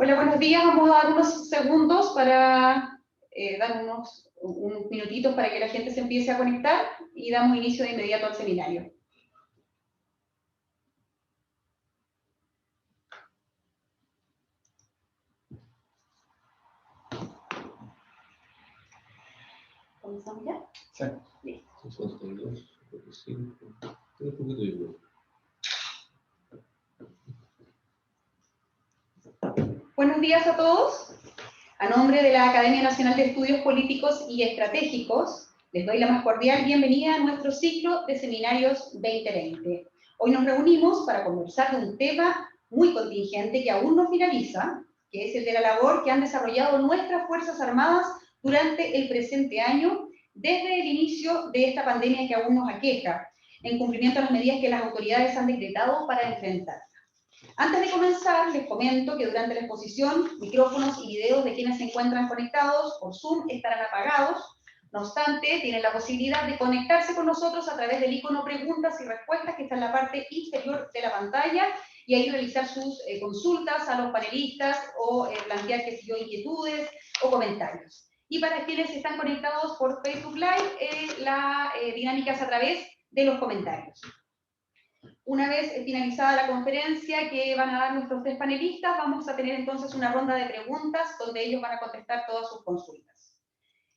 Hola, buenos días. Vamos a dar unos segundos para dar unos minutitos para que la gente se empiece a conectar y damos inicio de inmediato al seminario. ¿Comenzamos ya? Sí. Listo. 62, 45, un poquito igual. Buenos días a todos. A nombre de la Academia Nacional de Estudios Políticos y Estratégicos, les doy la más cordial bienvenida a nuestro ciclo de seminarios 2020. Hoy nos reunimos para conversar de un tema muy contingente que aún no finaliza, que es el de la labor que han desarrollado nuestras Fuerzas Armadas durante el presente año, desde el inicio de esta pandemia que aún nos aqueja, en cumplimiento a las medidas que las autoridades han decretado para enfrentarla. Antes de comenzar, les comento que durante la exposición, micrófonos y videos de quienes se encuentran conectados por Zoom estarán apagados. No obstante, tienen la posibilidad de conectarse con nosotros a través del icono preguntas y respuestas que está en la parte inferior de la pantalla y ahí realizar sus consultas a los panelistas o plantear, qué sé yo, inquietudes o comentarios. Y para quienes están conectados por Facebook Live, la dinámica es a través de los comentarios. Una vez finalizada la conferencia que van a dar nuestros tres panelistas, vamos a tener entonces una ronda de preguntas donde ellos van a contestar todas sus consultas.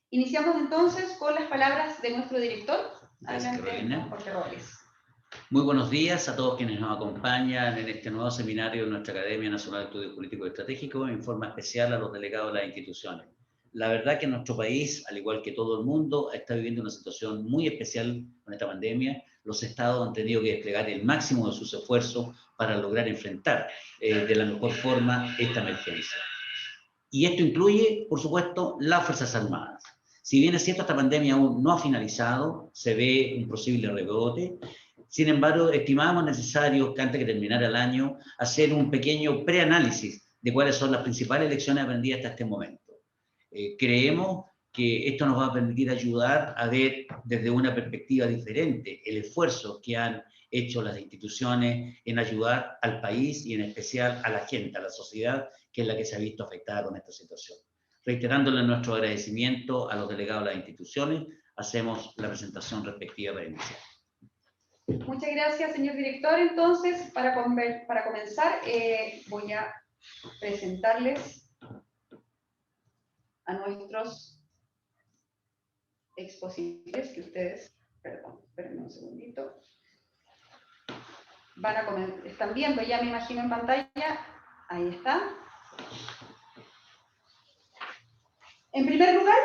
Iniciamos entonces con las palabras de nuestro director. Adelante, Jorge Robles. Muy buenos días a todos quienes nos acompañan en este nuevo seminario de nuestra Academia Nacional de Estudios Políticos y Estratégicos, en forma especial a los delegados de las instituciones. La verdad que nuestro país, al igual que todo el mundo, está viviendo una situación muy especial con esta pandemia. Los estados han tenido que desplegar el máximo de sus esfuerzos para lograr enfrentar de la mejor forma esta emergencia. Y esto incluye, por supuesto, las Fuerzas Armadas. Si bien es cierto, esta pandemia aún no ha finalizado, se ve un posible rebrote. Sin embargo, estimábamos necesario que antes de terminar el año, hacer un pequeño preanálisis de cuáles son las principales lecciones aprendidas hasta este momento. Creemos que esto nos va a permitir ayudar a ver desde una perspectiva diferente el esfuerzo que han hecho las instituciones en ayudar al país y en especial a la gente, a la sociedad, que es la que se ha visto afectada con esta situación. Reiterándole nuestro agradecimiento a los delegados de las instituciones, hacemos la presentación respectiva para iniciar. Muchas gracias, señor director. Entonces, para comenzar, voy a presentarles a nuestros expositores, que ustedes, perdón, espérenme un segundito, van a comenzar, están viendo ya, me imagino, en pantalla, ahí está. En primer lugar,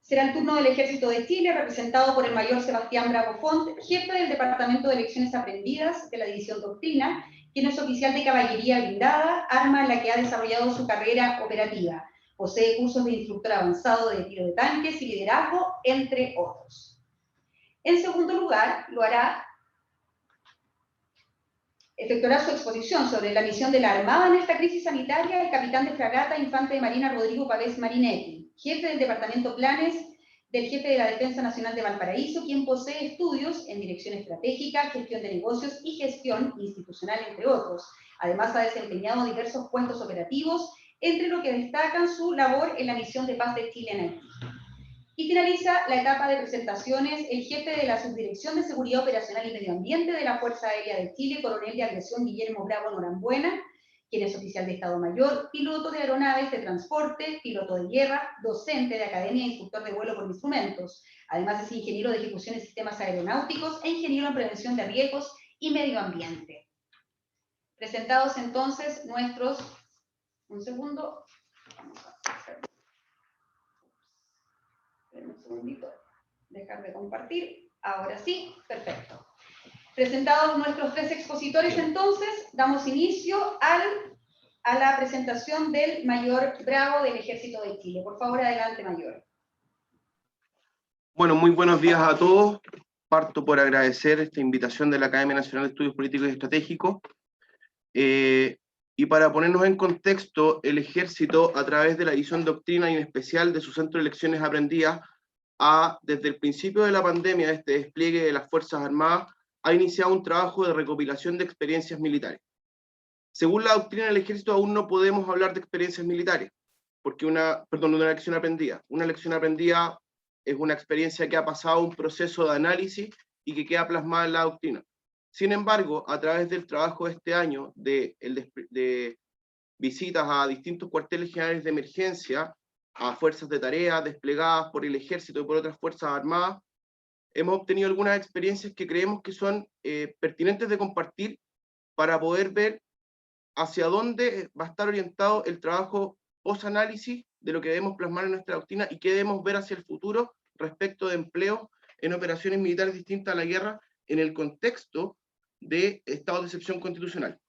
será el turno del Ejército de Chile, representado por el mayor Sebastián Bravo Font, jefe del Departamento de Lecciones Aprendidas de la División Doctrina, quien es oficial de caballería blindada, arma en la que ha desarrollado su carrera operativa. Posee cursos de instructor avanzado de tiro de tanques y liderazgo, entre otros. En segundo lugar, efectuará su exposición sobre la misión de la Armada en esta crisis sanitaria el capitán de fragata infante de marina Rodrigo Pavés Marinetti, jefe del Departamento Planes del Jefe de la Defensa Nacional de Valparaíso, quien posee estudios en dirección estratégica, gestión de negocios y gestión institucional, entre otros. Además, ha desempeñado diversos puestos operativos, entre lo que destacan su labor en la misión de paz de Chile en Haití. Y finaliza la etapa de presentaciones el jefe de la Subdirección de Seguridad Operacional y Medio Ambiente de la Fuerza Aérea de Chile, coronel de aviación Guillermo Bravo Norambuena, quien es oficial de Estado Mayor, piloto de aeronaves de transporte, piloto de guerra, docente de academia e instructor de vuelo por instrumentos. Además es ingeniero de ejecución de sistemas aeronáuticos e ingeniero en prevención de riesgos y medio ambiente. Presentados entonces nuestros... Un segundo. Vamos a hacer... Un segundito. Dejar de compartir. Ahora sí, perfecto. Presentados nuestros tres expositores, entonces, damos inicio a la presentación del mayor Bravo del Ejército de Chile. Por favor, adelante, mayor. Bueno, muy buenos días a todos. Parto por agradecer esta invitación de la Academia Nacional de Estudios Políticos y Estratégicos. Y para ponernos en contexto, el Ejército, a través de la División Doctrina y en especial de su Centro de Lecciones Aprendidas, desde el principio de la pandemia, este despliegue de las Fuerzas Armadas, ha iniciado un trabajo de recopilación de experiencias militares. Según la doctrina del ejército, aún no podemos hablar de experiencias militares, porque de una lección aprendida. Una lección aprendida es una experiencia que ha pasado un proceso de análisis y que queda plasmada en la doctrina. Sin embargo, a través del trabajo de este año, de visitas a distintos cuarteles generales de emergencia, a fuerzas de tarea desplegadas por el ejército y por otras fuerzas armadas, hemos obtenido algunas experiencias que creemos que son pertinentes de compartir para poder ver hacia dónde va a estar orientado el trabajo post-análisis de lo que debemos plasmar en nuestra doctrina y qué debemos ver hacia el futuro respecto de empleo en operaciones militares distintas a la guerra en el contexto de estado de excepción constitucional.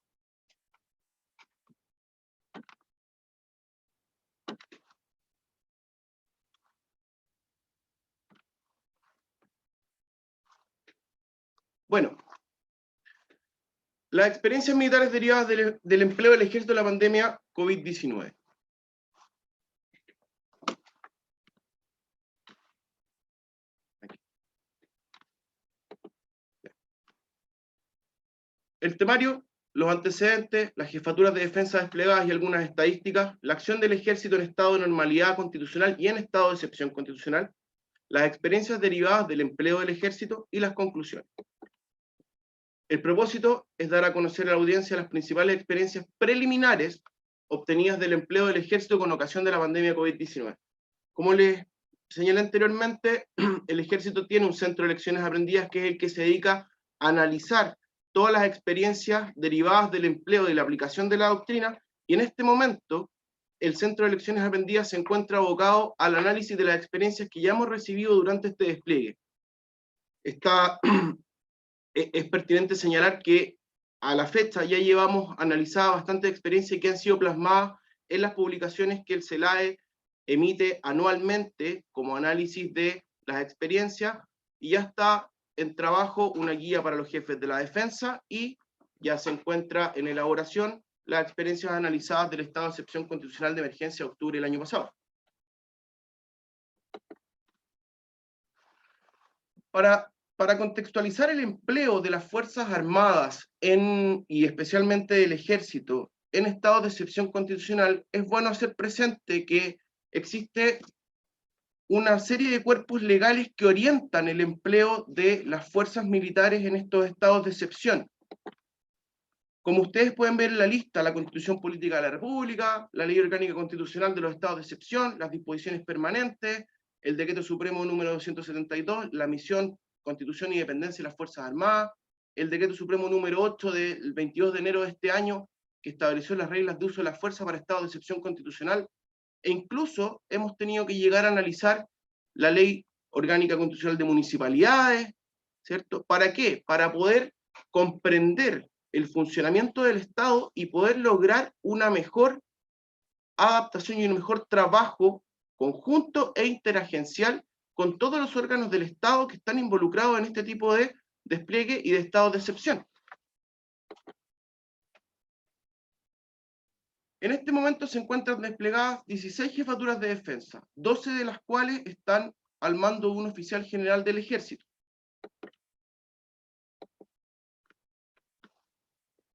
Bueno, las experiencias militares derivadas del empleo del ejército de la pandemia COVID-19. El temario, los antecedentes, las jefaturas de defensa desplegadas y algunas estadísticas, la acción del ejército en estado de normalidad constitucional y en estado de excepción constitucional, las experiencias derivadas del empleo del ejército y las conclusiones. El propósito es dar a conocer a la audiencia las principales experiencias preliminares obtenidas del empleo del ejército con ocasión de la pandemia COVID-19. Como les señalé anteriormente, el ejército tiene un centro de lecciones aprendidas que es el que se dedica a analizar todas las experiencias derivadas del empleo y de la aplicación de la doctrina, y en este momento el centro de lecciones aprendidas se encuentra abocado al análisis de las experiencias que ya hemos recibido durante este despliegue. Es pertinente señalar que a la fecha ya llevamos analizada bastante experiencias que han sido plasmadas en las publicaciones que el CELAE emite anualmente como análisis de las experiencias, y ya está en trabajo una guía para los jefes de la defensa y ya se encuentra en elaboración las experiencias analizadas del estado de excepción constitucional de emergencia de octubre del año pasado. Para contextualizar el empleo de las Fuerzas Armadas y especialmente del Ejército en estado de excepción constitucional, es bueno hacer presente que existe una serie de cuerpos legales que orientan el empleo de las fuerzas militares en estos estados de excepción. Como ustedes pueden ver en la lista, la Constitución Política de la República, la Ley Orgánica Constitucional de los Estados de Excepción, las disposiciones permanentes, el Decreto Supremo número 272, la misión, Constitución y Dependencia de las Fuerzas Armadas, el Decreto Supremo número 8 del 22 de enero de este año, que estableció las reglas de uso de la fuerza para estado de excepción constitucional, e incluso hemos tenido que llegar a analizar la Ley Orgánica Constitucional de Municipalidades, ¿cierto? ¿Para qué? Para poder comprender el funcionamiento del Estado y poder lograr una mejor adaptación y un mejor trabajo conjunto e interagencial con todos los órganos del Estado que están involucrados en este tipo de despliegue y de estado de excepción. En este momento se encuentran desplegadas 16 jefaturas de defensa, 12 de las cuales están al mando de un oficial general del Ejército.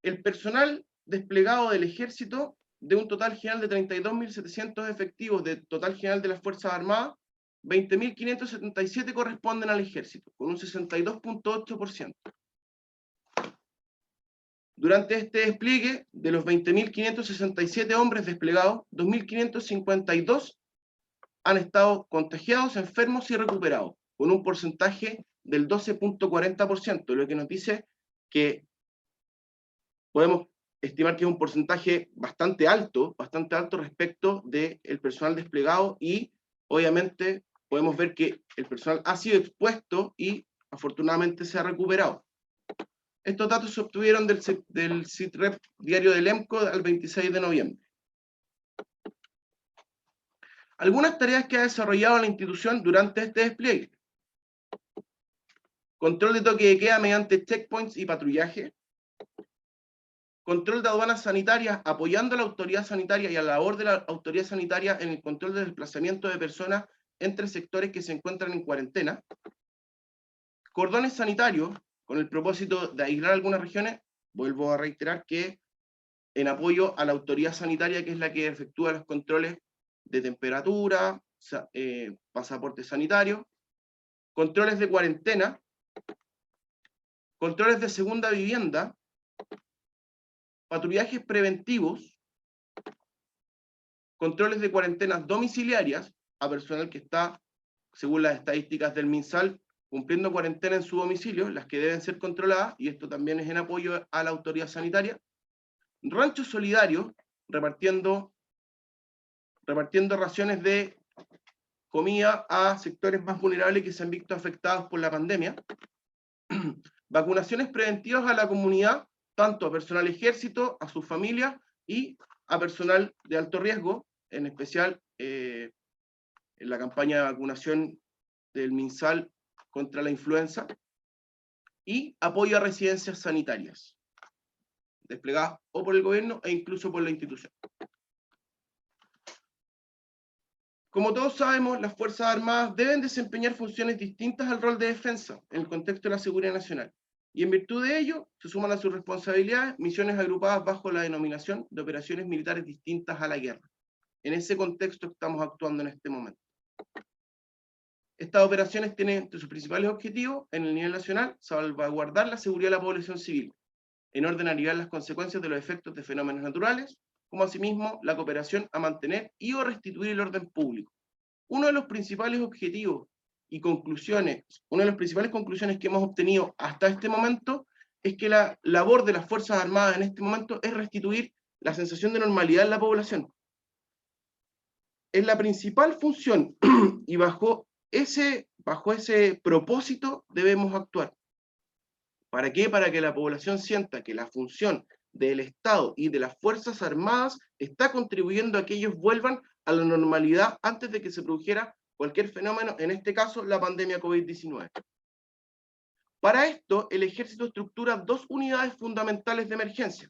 El personal desplegado del Ejército, de un total general de 32.700 efectivos de total general de las Fuerzas Armadas, 20.577 corresponden al Ejército, con un 62.8%. Durante este despliegue, de los 20.567 hombres desplegados, 2.552 han estado contagiados, enfermos y recuperados, con un porcentaje del 12.40%, lo que nos dice que podemos estimar que es un porcentaje bastante alto respecto del personal desplegado, y obviamente podemos ver que el personal ha sido expuesto y afortunadamente se ha recuperado. Estos datos se obtuvieron del SITREP diario del EMCO al 26 de noviembre. Algunas tareas que ha desarrollado la institución durante este despliegue: control de toque de queda mediante checkpoints y patrullaje, control de aduanas sanitarias, apoyando a la autoridad sanitaria y a la labor de la autoridad sanitaria en el control del desplazamiento de personas entre sectores que se encuentran en cuarentena, cordones sanitarios, con el propósito de aislar algunas regiones. Vuelvo a reiterar que en apoyo a la autoridad sanitaria, que es la que efectúa los controles de temperatura, pasaporte sanitario, controles de cuarentena, controles de segunda vivienda, patrullajes preventivos, controles de cuarentenas domiciliarias a personal que está, según las estadísticas del MinSal, cumpliendo cuarentena en su domicilio, las que deben ser controladas, y esto también es en apoyo a la autoridad sanitaria. Ranchos solidarios, repartiendo raciones de comida a sectores más vulnerables que se han visto afectados por la pandemia. Vacunaciones preventivas a la comunidad, tanto a personal ejército, a sus familias y a personal de alto riesgo, en especial en la campaña de vacunación del MinSal contra la influenza, y apoyo a residencias sanitarias, desplegadas o por el gobierno e incluso por la institución. Como todos sabemos, las Fuerzas Armadas deben desempeñar funciones distintas al rol de defensa en el contexto de la seguridad nacional, y en virtud de ello se suman a sus responsabilidades misiones agrupadas bajo la denominación de operaciones militares distintas a la guerra. En ese contexto estamos actuando en este momento. Estas operaciones tienen entre sus principales objetivos, en el nivel nacional, salvaguardar la seguridad de la población civil, en orden a aliviar las consecuencias de los efectos de fenómenos naturales, como asimismo la cooperación a mantener y o restituir el orden público. Uno de los principales objetivos y conclusiones, una de las principales conclusiones que hemos obtenido hasta este momento, es que la labor de las Fuerzas Armadas en este momento es restituir la sensación de normalidad en la población. Es la principal función, y bajo ese propósito debemos actuar. ¿Para qué? Para que la población sienta que la función del Estado y de las Fuerzas Armadas está contribuyendo a que ellos vuelvan a la normalidad antes de que se produjera cualquier fenómeno, en este caso la pandemia COVID-19. Para esto, el Ejército estructura dos unidades fundamentales de emergencia.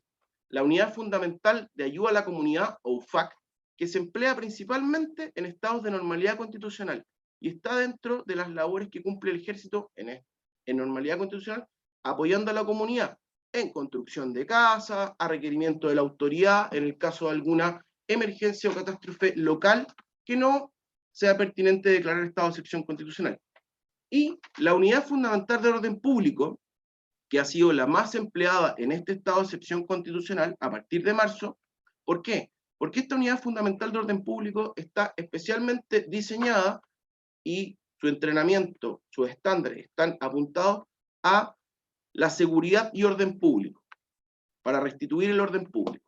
La Unidad Fundamental de Ayuda a la Comunidad, o UFAC, que se emplea principalmente en estados de normalidad constitucional, y está dentro de las labores que cumple el Ejército en normalidad constitucional, apoyando a la comunidad en construcción de casas, a requerimiento de la autoridad, en el caso de alguna emergencia o catástrofe local que no sea pertinente declarar estado de excepción constitucional. Y la Unidad Fundamental de Orden Público, que ha sido la más empleada en este estado de excepción constitucional a partir de marzo. ¿Por qué? Porque esta Unidad Fundamental de Orden Público está especialmente diseñada y su entrenamiento, sus estándares están apuntados a la seguridad y orden público, para restituir el orden público.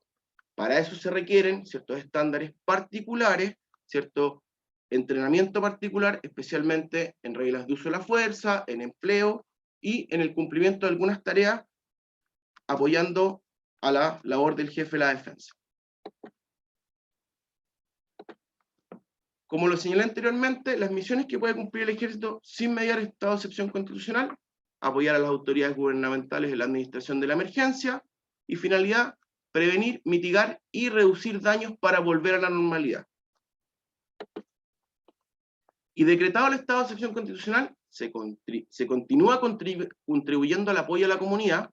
Para eso se requieren ciertos estándares particulares, cierto entrenamiento particular, especialmente en reglas de uso de la fuerza, en empleo y en el cumplimiento de algunas tareas, apoyando a la labor del jefe de la defensa. Como lo señalé anteriormente, las misiones que puede cumplir el Ejército sin mediar estado de excepción constitucional: apoyar a las autoridades gubernamentales en la administración de la emergencia, y finalidad, prevenir, mitigar y reducir daños para volver a la normalidad. Y decretado el estado de excepción constitucional, se continúa contribuyendo al apoyo a la comunidad.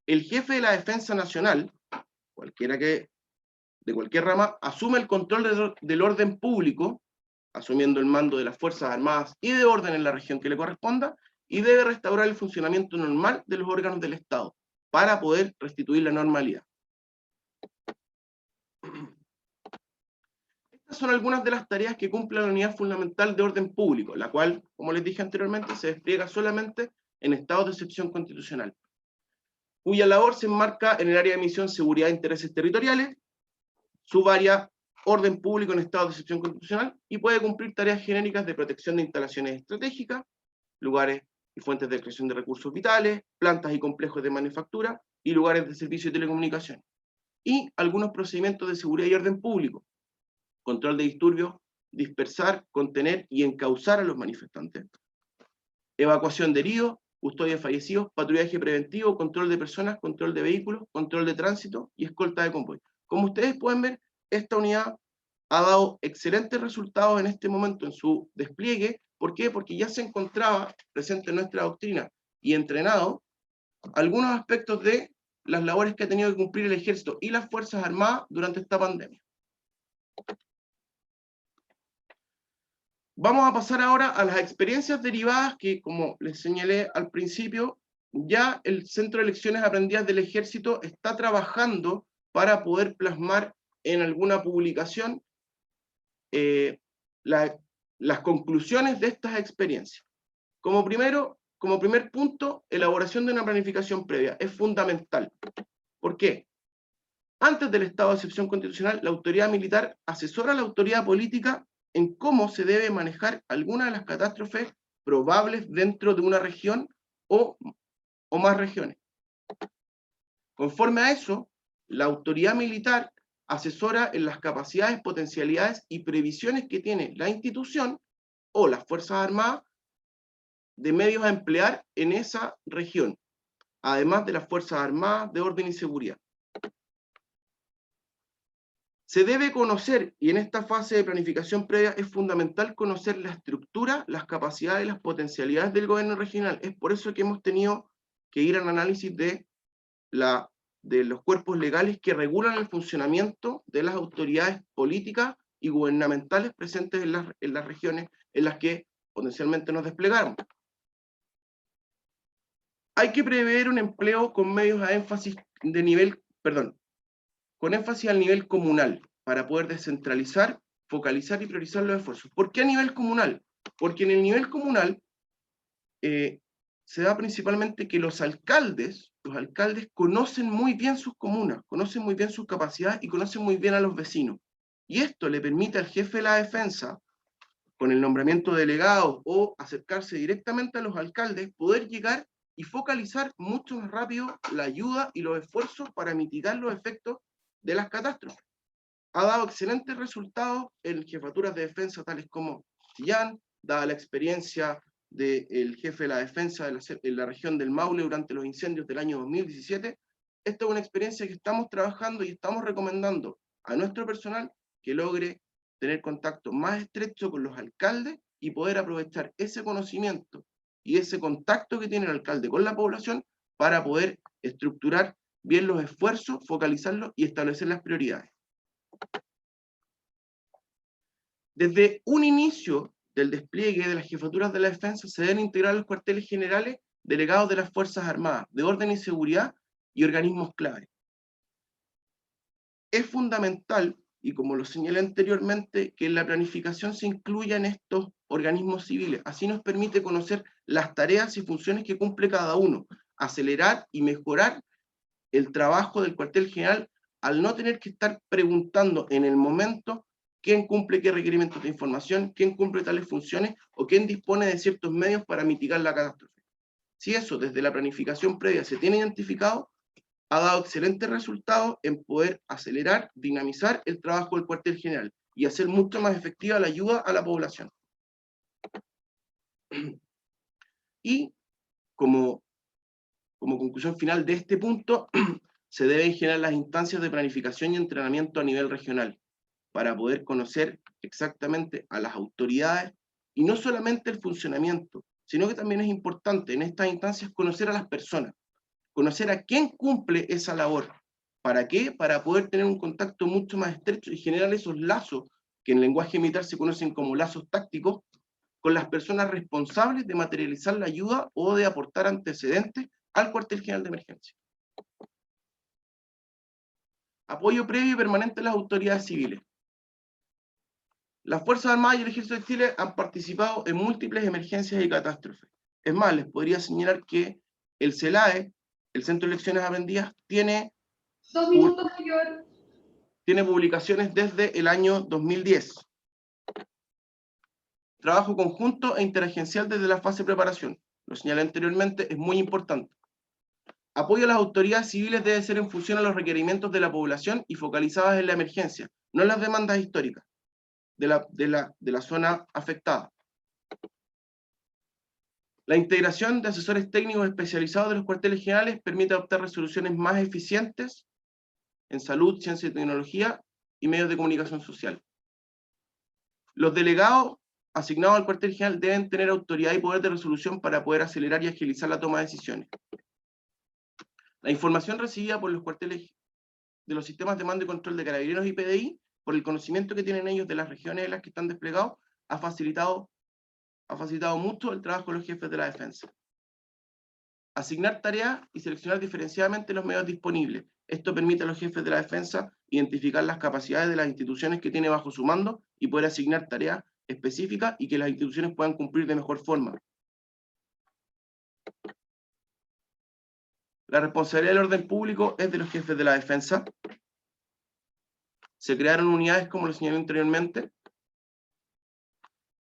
El jefe de la Defensa Nacional, cualquiera que de cualquier rama, asume el control del orden público, asumiendo el mando de las Fuerzas Armadas y de orden en la región que le corresponda, y debe restaurar el funcionamiento normal de los órganos del Estado, para poder restituir la normalidad. Estas son algunas de las tareas que cumple la Unidad Fundamental de Orden Público, la cual, como les dije anteriormente, se despliega solamente en estados de excepción constitucional, cuya labor se enmarca en el área de misión seguridad e intereses territoriales, subárea orden público en estado de excepción constitucional, y puede cumplir tareas genéricas de protección de instalaciones estratégicas, lugares y fuentes de extracción de recursos vitales, plantas y complejos de manufactura, y lugares de servicio de telecomunicación. Y algunos procedimientos de seguridad y orden público: control de disturbios, dispersar, contener y encauzar a los manifestantes, evacuación de heridos, custodia de fallecidos, patrullaje preventivo, control de personas, control de vehículos, control de tránsito y escolta de convoy. Como ustedes pueden ver, esta unidad ha dado excelentes resultados en este momento en su despliegue. ¿Por qué? Porque ya se encontraba presente en nuestra doctrina y entrenado algunos aspectos de las labores que ha tenido que cumplir el Ejército y las Fuerzas Armadas durante esta pandemia. Vamos a pasar ahora a las experiencias derivadas que, como les señalé al principio, ya el Centro de Lecciones Aprendidas del Ejército está trabajando para poder plasmar en alguna publicación las conclusiones de estas experiencias. Como primer punto, elaboración de una planificación previa. Es fundamental. ¿Por qué? Antes del estado de excepción constitucional, la autoridad militar asesora a la autoridad política en cómo se debe manejar alguna de las catástrofes probables dentro de una región o más regiones. Conforme a eso, la autoridad militar asesora en las capacidades, potencialidades y previsiones que tiene la institución o las Fuerzas Armadas de medios a emplear en esa región, además de las Fuerzas Armadas de orden y seguridad. Se debe conocer, y en esta fase de planificación previa es fundamental conocer la estructura, las capacidades y las potencialidades del gobierno regional. Es por eso que hemos tenido que ir al análisis de los cuerpos legales que regulan el funcionamiento de las autoridades políticas y gubernamentales presentes en las regiones en las que potencialmente nos desplegamos. Hay que prever un empleo con medios a énfasis de nivel, con énfasis al nivel comunal, para poder descentralizar, focalizar y priorizar los esfuerzos. ¿Por qué a nivel comunal? Porque en el nivel comunal se da principalmente que los alcaldes conocen muy bien sus comunas, conocen muy bien sus capacidades y conocen muy bien a los vecinos. Y esto le permite al jefe de la defensa, con el nombramiento de delegados o acercarse directamente a los alcaldes, poder llegar y focalizar mucho más rápido la ayuda y los esfuerzos para mitigar los efectos de las catástrofes. Ha dado excelentes resultados en jefaturas de defensa tales como Chillán, dada la experiencia del jefe de la defensa en la región del Maule durante los incendios del año 2017. Esta es una experiencia que estamos trabajando y estamos recomendando a nuestro personal que logre tener contacto más estrecho con los alcaldes y poder aprovechar ese conocimiento y ese contacto que tiene el alcalde con la población para poder estructurar bien los esfuerzos, focalizarlos y establecer las prioridades. Desde un inicio del despliegue de las jefaturas de la defensa se deben integrar los cuarteles generales delegados de las Fuerzas Armadas, de orden y seguridad y organismos clave. Es fundamental, y como lo señalé anteriormente, que en la planificación se incluyan estos organismos civiles. Así nos permite conocer las tareas y funciones que cumple cada uno, acelerar y mejorar el trabajo del cuartel general al no tener que estar preguntando en el momento quién cumple qué requerimientos de información, quién cumple tales funciones o quién dispone de ciertos medios para mitigar la catástrofe. Si eso desde la planificación previa se tiene identificado, ha dado excelentes resultados en poder acelerar, dinamizar el trabajo del cuartel general y hacer mucho más efectiva la ayuda a la población. Y como conclusión final de este punto, se deben generar las instancias de planificación y entrenamiento a nivel regional para poder conocer exactamente a las autoridades y no solamente el funcionamiento, sino que también es importante en estas instancias conocer a las personas, conocer a quién cumple esa labor. ¿Para qué? Para poder tener un contacto mucho más estrecho y generar esos lazos que en lenguaje militar se conocen como lazos tácticos con las personas responsables de materializar la ayuda o de aportar antecedentes al cuartel general de emergencia. Apoyo previo y permanente a las autoridades civiles. Las Fuerzas Armadas y el Ejército de Chile han participado en múltiples emergencias y catástrofes. Es más, les podría señalar que el CELAE, el Centro de Lecciones Aprendidas, tiene 2 minutos, señor. Tiene publicaciones desde el año 2010. Trabajo conjunto e interagencial desde la fase de preparación. Lo señalé anteriormente, es muy importante. Apoyo a las autoridades civiles debe ser en función a los requerimientos de la población y focalizadas en la emergencia, no en las demandas históricas de la zona afectada. La integración de asesores técnicos especializados de los cuarteles generales permite adoptar resoluciones más eficientes en salud, ciencia y tecnología y medios de comunicación social. Los delegados asignados al cuartel general deben tener autoridad y poder de resolución para poder acelerar y agilizar la toma de decisiones. La información recibida por los cuarteles de los sistemas de mando y control de Carabineros y PDI, por el conocimiento que tienen ellos de las regiones en las que están desplegados, ha facilitado mucho el trabajo de los jefes de la defensa. Asignar tareas y seleccionar diferenciadamente los medios disponibles. Esto permite a los jefes de la defensa identificar las capacidades de las instituciones que tiene bajo su mando y poder asignar tareas específicas y que las instituciones puedan cumplir de mejor forma. La responsabilidad del orden público es de los jefes de la defensa. Se crearon unidades, como lo señalé anteriormente.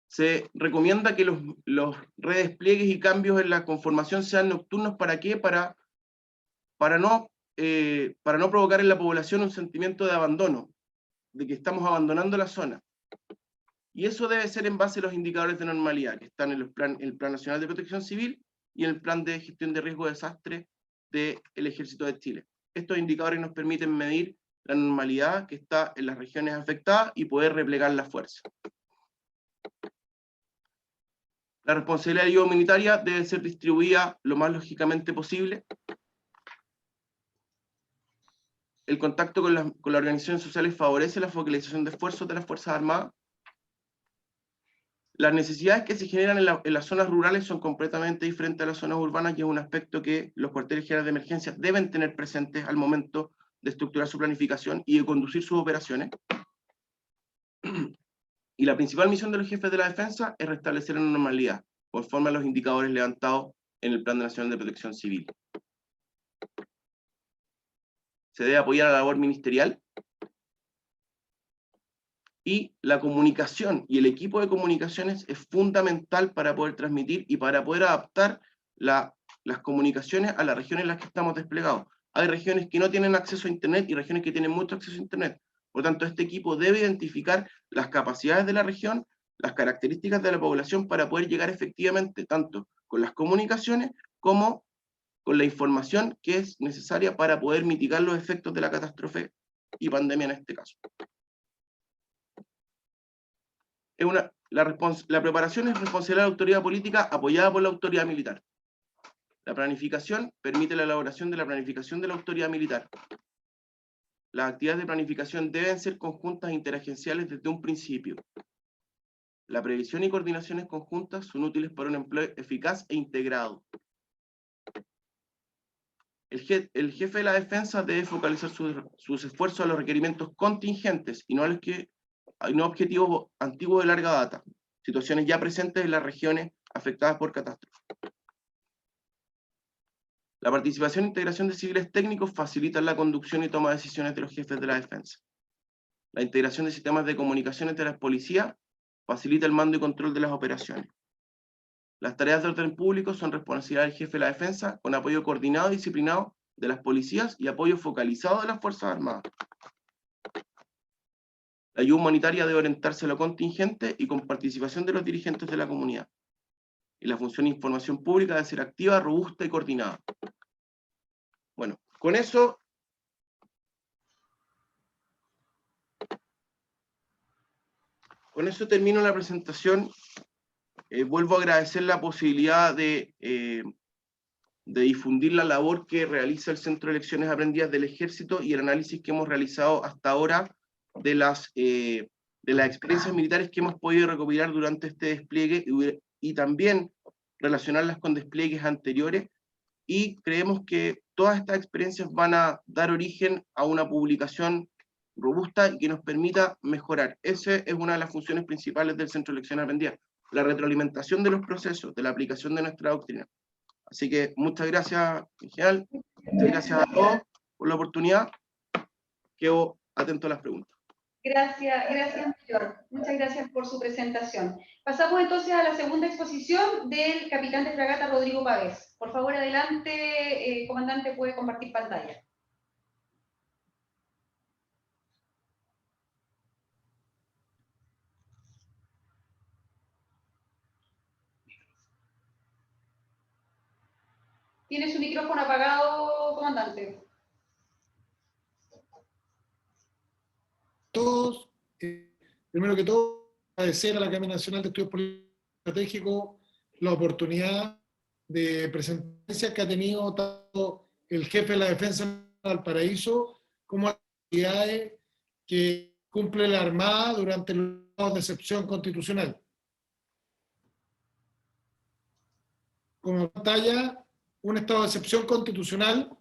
Se recomienda que los redespliegues y cambios en la conformación sean nocturnos. ¿Para qué? Para no provocar en la población un sentimiento de abandono, de que estamos abandonando la zona. Y eso debe ser en base a los indicadores de normalidad, que están en el Plan Nacional de Protección Civil y en el Plan de Gestión de Riesgo de Desastre del Ejército de Chile. Estos indicadores nos permiten medir la normalidad que está en las regiones afectadas y poder replegar la fuerza. La responsabilidad de ayuda humanitaria debe ser distribuida lo más lógicamente posible. El contacto con las organizaciones sociales favorece la focalización de esfuerzos de las Fuerzas Armadas. Las necesidades que se generan en las zonas rurales son completamente diferentes a las zonas urbanas, y es un aspecto que los cuarteles generales de emergencia deben tener presentes al momento de estructurar su planificación y de conducir sus operaciones. Y la principal misión de los jefes de la defensa es restablecer la normalidad, conforme a los indicadores levantados en el Plan Nacional de Protección Civil. Se debe apoyar a la labor ministerial, y la comunicación y el equipo de comunicaciones es fundamental para poder transmitir y para poder adaptar las comunicaciones a las regiones en las que estamos desplegados. Hay regiones que no tienen acceso a Internet y regiones que tienen mucho acceso a Internet. Por lo tanto, este equipo debe identificar las capacidades de la región, las características de la población, para poder llegar efectivamente tanto con las comunicaciones como con la información que es necesaria para poder mitigar los efectos de la catástrofe y pandemia en este caso. La preparación es responsabilidad de la autoridad política apoyada por la autoridad militar. La planificación permite la elaboración de la planificación de la autoridad militar. Las actividades de planificación deben ser conjuntas e interagenciales desde un principio. La previsión y coordinaciones conjuntas son útiles para un empleo eficaz e integrado. El jefe de la defensa debe focalizar sus esfuerzos a los requerimientos contingentes y no objetivos antiguos de larga data, situaciones ya presentes en las regiones afectadas por catástrofes. La participación e integración de civiles técnicos facilitan la conducción y toma de decisiones de los jefes de la defensa. La integración de sistemas de comunicación entre las policías facilita el mando y control de las operaciones. Las tareas de orden público son responsabilidad del jefe de la defensa, con apoyo coordinado y disciplinado de las policías y apoyo focalizado de las Fuerzas Armadas. La ayuda humanitaria debe orientarse a lo contingente y con participación de los dirigentes de la comunidad. Y la función de información pública debe ser activa, robusta y coordinada. Bueno, con eso termino la presentación. Vuelvo a agradecer la posibilidad de difundir la labor que realiza el Centro de Lecciones Aprendidas del Ejército y el análisis que hemos realizado hasta ahora de las experiencias militares que hemos podido recopilar durante este despliegue, y también relacionarlas con despliegues anteriores, y creemos que todas estas experiencias van a dar origen a una publicación robusta y que nos permita mejorar. Esa es una de las funciones principales del Centro de Lecciones Aprendidas, la retroalimentación de los procesos, de la aplicación de nuestra doctrina. Así que muchas gracias, en general. Muchas gracias a todos por la oportunidad. Quedo atento a las preguntas. Gracias, mayor. Muchas gracias por su presentación. Pasamos entonces a la segunda exposición del capitán de fragata Rodrigo Pavés. Por favor, adelante, comandante, puede compartir pantalla. ¿Tiene su micrófono apagado, comandante? Todos, primero que todo, agradecer a la Academia Nacional de Estudios Políticos Estratégicos la oportunidad de presencia que ha tenido tanto el jefe de la defensa de Valparaíso como actividades que cumple la Armada durante los estados de excepción constitucional. Como pantalla, un estado de excepción constitucional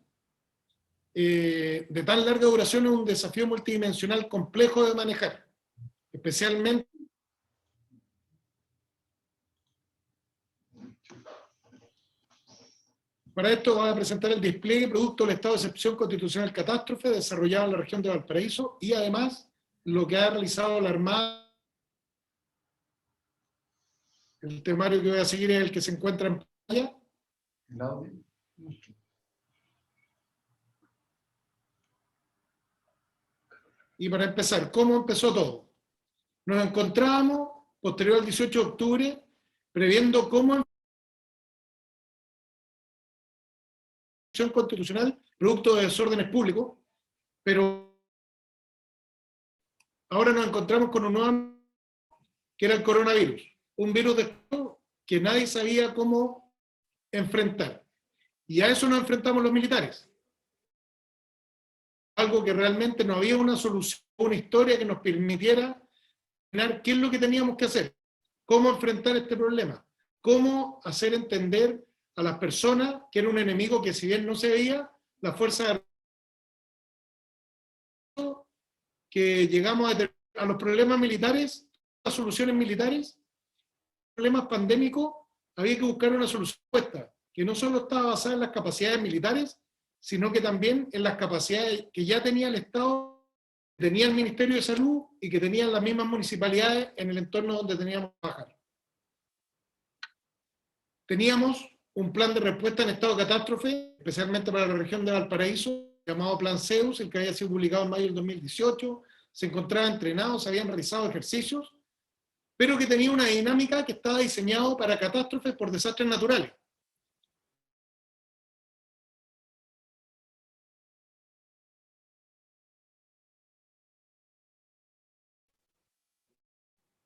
de tan larga duración es un desafío multidimensional complejo de manejar, especialmente para esto voy a presentar el despliegue producto del estado de excepción constitucional catástrofe desarrollado en la región de Valparaíso y además lo que ha realizado la Armada. El temario que voy a seguir es el que se encuentra en pantalla. Y para empezar, ¿cómo empezó todo? Nos encontrábamos, posterior al 18 de octubre, previendo cómo constitucional, producto de desórdenes públicos, pero ahora nos encontramos con un nuevo, que era el coronavirus, un virus que nadie sabía cómo enfrentar. Y a eso nos enfrentamos los militares. Algo que realmente no había una solución, una historia que nos permitiera determinar qué es lo que teníamos que hacer, cómo enfrentar este problema, cómo hacer entender a las personas que era un enemigo que, si bien no se veía, la fuerza que llegamos a los problemas militares, las soluciones militares, problemas pandémicos, había que buscar una solución que no solo estaba basada en las capacidades militares, sino que también en las capacidades que ya tenía el Estado, que tenía el Ministerio de Salud y que tenían las mismas municipalidades en el entorno donde teníamos que trabajar. Teníamos un plan de respuesta en estado de catástrofe, especialmente para la región de Valparaíso, llamado Plan Zeus, el que había sido publicado en mayo del 2018, se encontraba entrenado, se habían realizado ejercicios, pero que tenía una dinámica que estaba diseñado para catástrofes por desastres naturales.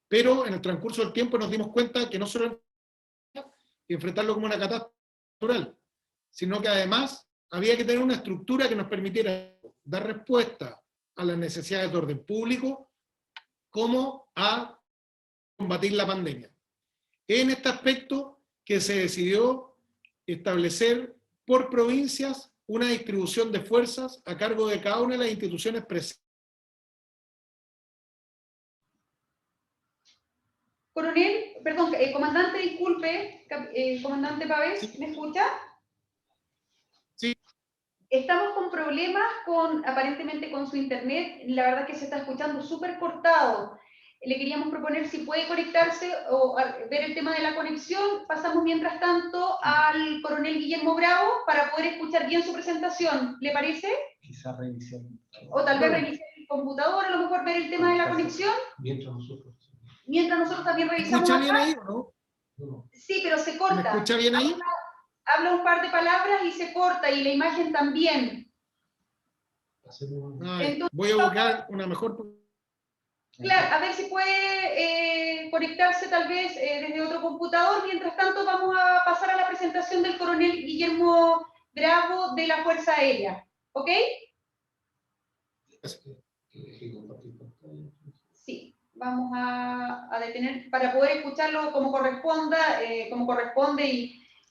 Pero en el transcurso del tiempo nos dimos cuenta que no solo enfrentarlo como una catástrofe natural, sino que además había que tener una estructura que nos permitiera dar respuesta a las necesidades de orden público como a combatir la pandemia. En este aspecto que se decidió establecer por provincias una distribución de fuerzas a cargo de cada una de las instituciones presentes. Coronel, perdón, comandante, disculpe, comandante Pavés, ¿me escucha? Sí. Estamos con problemas aparentemente con su internet, la verdad que se está escuchando súper cortado. Le queríamos proponer si puede conectarse o ver el tema de la conexión. Pasamos mientras tanto al coronel Guillermo Bravo para poder escuchar bien su presentación. ¿Le parece? Quizás reiniciar. O tal vez reiniciar el computador, a lo mejor ver el tema de la conexión. Mientras nosotros también revisamos. ¿Me escucha bien ahí o no? Sí, pero se corta. ¿Me escucha bien ahí? Habla un par de palabras y se corta, y la imagen también. Entonces, voy a buscar una mejor. Claro, a ver si puede conectarse tal vez desde otro computador. Mientras tanto, vamos a pasar a la presentación del coronel Guillermo Bravo de la Fuerza Aérea. ¿Ok? Sí, vamos a detener para poder escucharlo como corresponde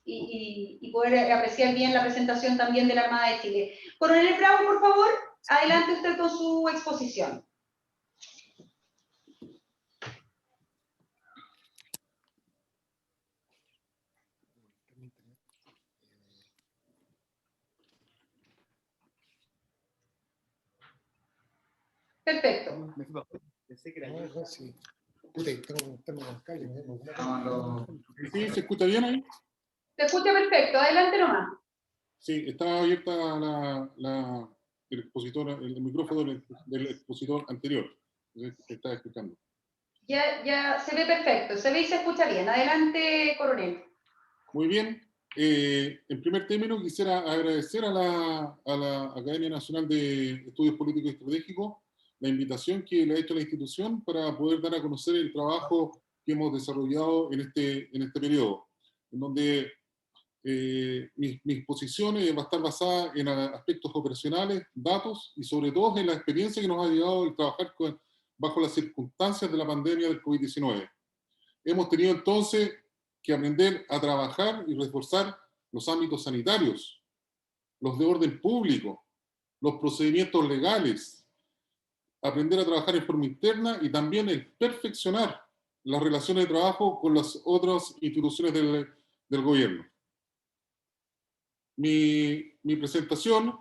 y poder apreciar bien la presentación también de la Armada de Chile. Coronel Bravo, por favor, adelante usted con su exposición. Perfecto. Pensé que era yo. Sí. Tengo con calle. Sí, ¿se escucha bien ahí? Se escucha perfecto, adelante nomás. Sí, está abierta el expositor, el micrófono del expositor anterior. Se está escuchando. Ya se ve perfecto, se ve y se escucha bien. Adelante, coronel. Muy bien. En primer término, quisiera agradecer a la Academia Nacional de Estudios Políticos y Estratégicos la invitación que le ha hecho la institución para poder dar a conocer el trabajo que hemos desarrollado en este periodo, en donde mi exposición va a estar basada en aspectos operacionales, datos y sobre todo en la experiencia que nos ha llegado el trabajar bajo las circunstancias de la pandemia del COVID-19. Hemos tenido entonces que aprender a trabajar y reforzar los ámbitos sanitarios, los de orden público, los procedimientos legales, aprender a trabajar en forma interna y también el perfeccionar las relaciones de trabajo con las otras instituciones del gobierno. Mi presentación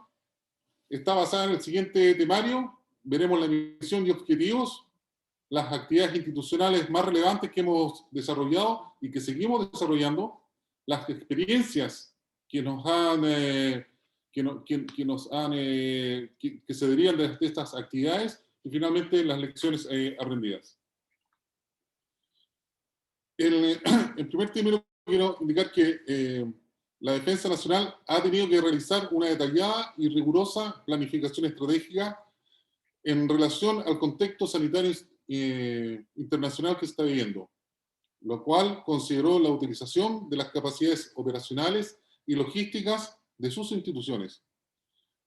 está basada en el siguiente temario. Veremos la misión y objetivos, las actividades institucionales más relevantes que hemos desarrollado y que seguimos desarrollando, las experiencias que nos han, que se derivan de estas actividades y finalmente las lecciones aprendidas. En primer término, quiero indicar que la Defensa Nacional ha tenido que realizar una detallada y rigurosa planificación estratégica en relación al contexto sanitario internacional que se está viviendo, lo cual consideró la utilización de las capacidades operacionales y logísticas de sus instituciones,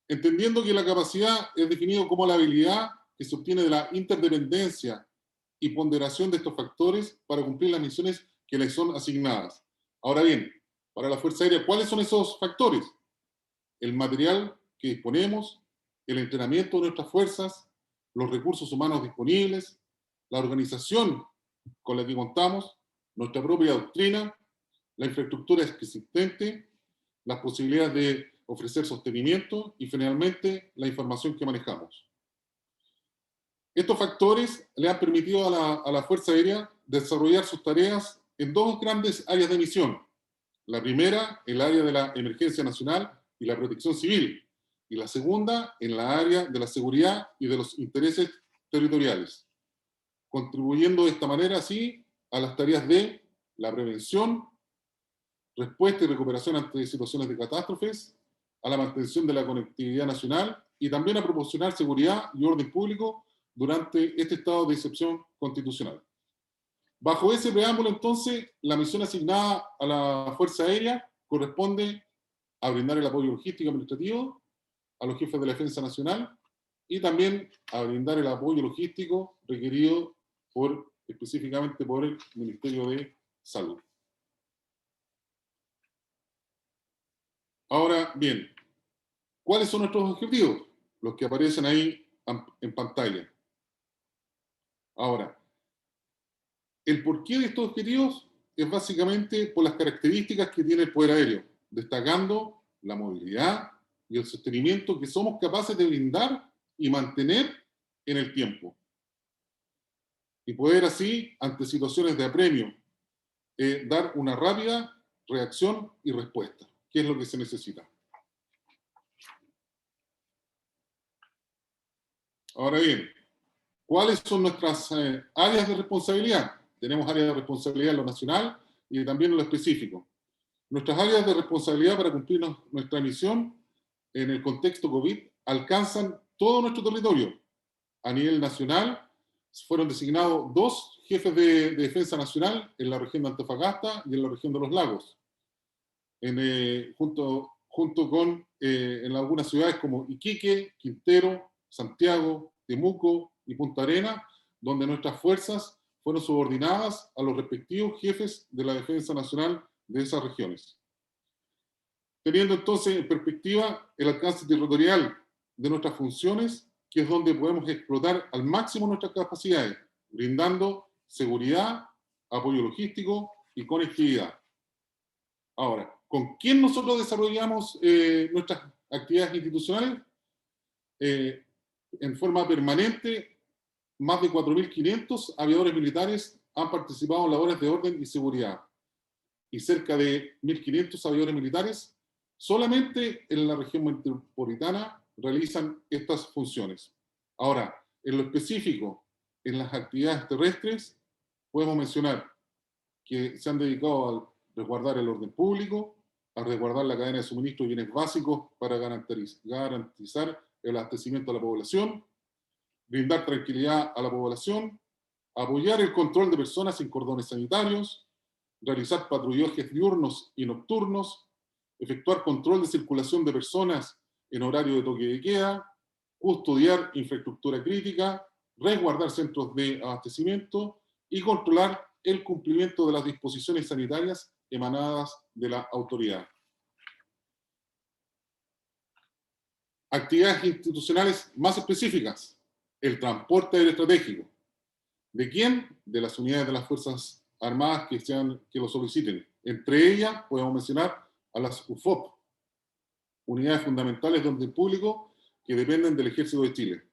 entendiendo que la capacidad es definida como la habilidad que se obtiene de la interdependencia y ponderación de estos factores para cumplir las misiones que les son asignadas. Ahora bien, para la Fuerza Aérea, ¿cuáles son esos factores? El material que disponemos, el entrenamiento de nuestras fuerzas, los recursos humanos disponibles, la organización con la que contamos, nuestra propia doctrina, la infraestructura existente, las posibilidades de ofrecer sostenimiento y finalmente la información que manejamos. Estos factores le han permitido a la Fuerza Aérea desarrollar sus tareas en dos grandes áreas de misión. La primera, el área de la emergencia nacional y la protección civil, y la segunda, en la área de la seguridad y de los intereses territoriales, contribuyendo de esta manera así a las tareas de la prevención, respuesta y recuperación ante situaciones de catástrofes, a la mantención de la conectividad nacional y también a proporcionar seguridad y orden público durante este estado de excepción constitucional. Bajo ese preámbulo, entonces, la misión asignada a la Fuerza Aérea corresponde a brindar el apoyo logístico administrativo a los jefes de la Defensa Nacional y también a brindar el apoyo logístico requerido específicamente por el Ministerio de Salud. Ahora bien, ¿cuáles son nuestros objetivos? Los que aparecen ahí en pantalla. Ahora, el porqué de estos objetivos es básicamente por las características que tiene el poder aéreo, destacando la movilidad y el sostenimiento que somos capaces de brindar y mantener en el tiempo. Y poder así, ante situaciones de apremio, dar una rápida reacción y respuesta, que es lo que se necesita. Ahora bien, ¿cuáles son nuestras áreas de responsabilidad? Tenemos áreas de responsabilidad en lo nacional y también en lo específico. Nuestras áreas de responsabilidad para cumplir nuestra misión en el contexto COVID alcanzan todo nuestro territorio. A nivel nacional fueron designados 2 jefes de defensa nacional en la región de Antofagasta y en la región de los Lagos, junto con en algunas ciudades como Iquique, Quintero, Santiago, Temuco y Punta Arenas, donde nuestras fuerzas fueron subordinadas a los respectivos jefes de la Defensa Nacional de esas regiones. Teniendo entonces en perspectiva el alcance territorial de nuestras funciones, que es donde podemos explotar al máximo nuestras capacidades, brindando seguridad, apoyo logístico y conectividad. Ahora, ¿con quién nosotros desarrollamos nuestras actividades institucionales? En forma permanente, más de 4.500 aviadores militares han participado en labores de orden y seguridad. Y cerca de 1.500 aviadores militares solamente en la región metropolitana realizan estas funciones. Ahora, en lo específico, en las actividades terrestres, podemos mencionar que se han dedicado a resguardar el orden público, a resguardar la cadena de suministro de bienes básicos para garantizar el abastecimiento a la población, brindar tranquilidad a la población, apoyar el control de personas sin cordones sanitarios, realizar patrullajes diurnos y nocturnos, efectuar control de circulación de personas en horario de toque de queda, custodiar infraestructura crítica, resguardar centros de abastecimiento y controlar el cumplimiento de las disposiciones sanitarias emanadas de la autoridad. Actividades institucionales más específicas. El transporte aéreo estratégico. ¿De quién? De las unidades de las Fuerzas Armadas que lo soliciten. Entre ellas podemos mencionar a las UFOP, unidades fundamentales de orden público que dependen del Ejército de Chile.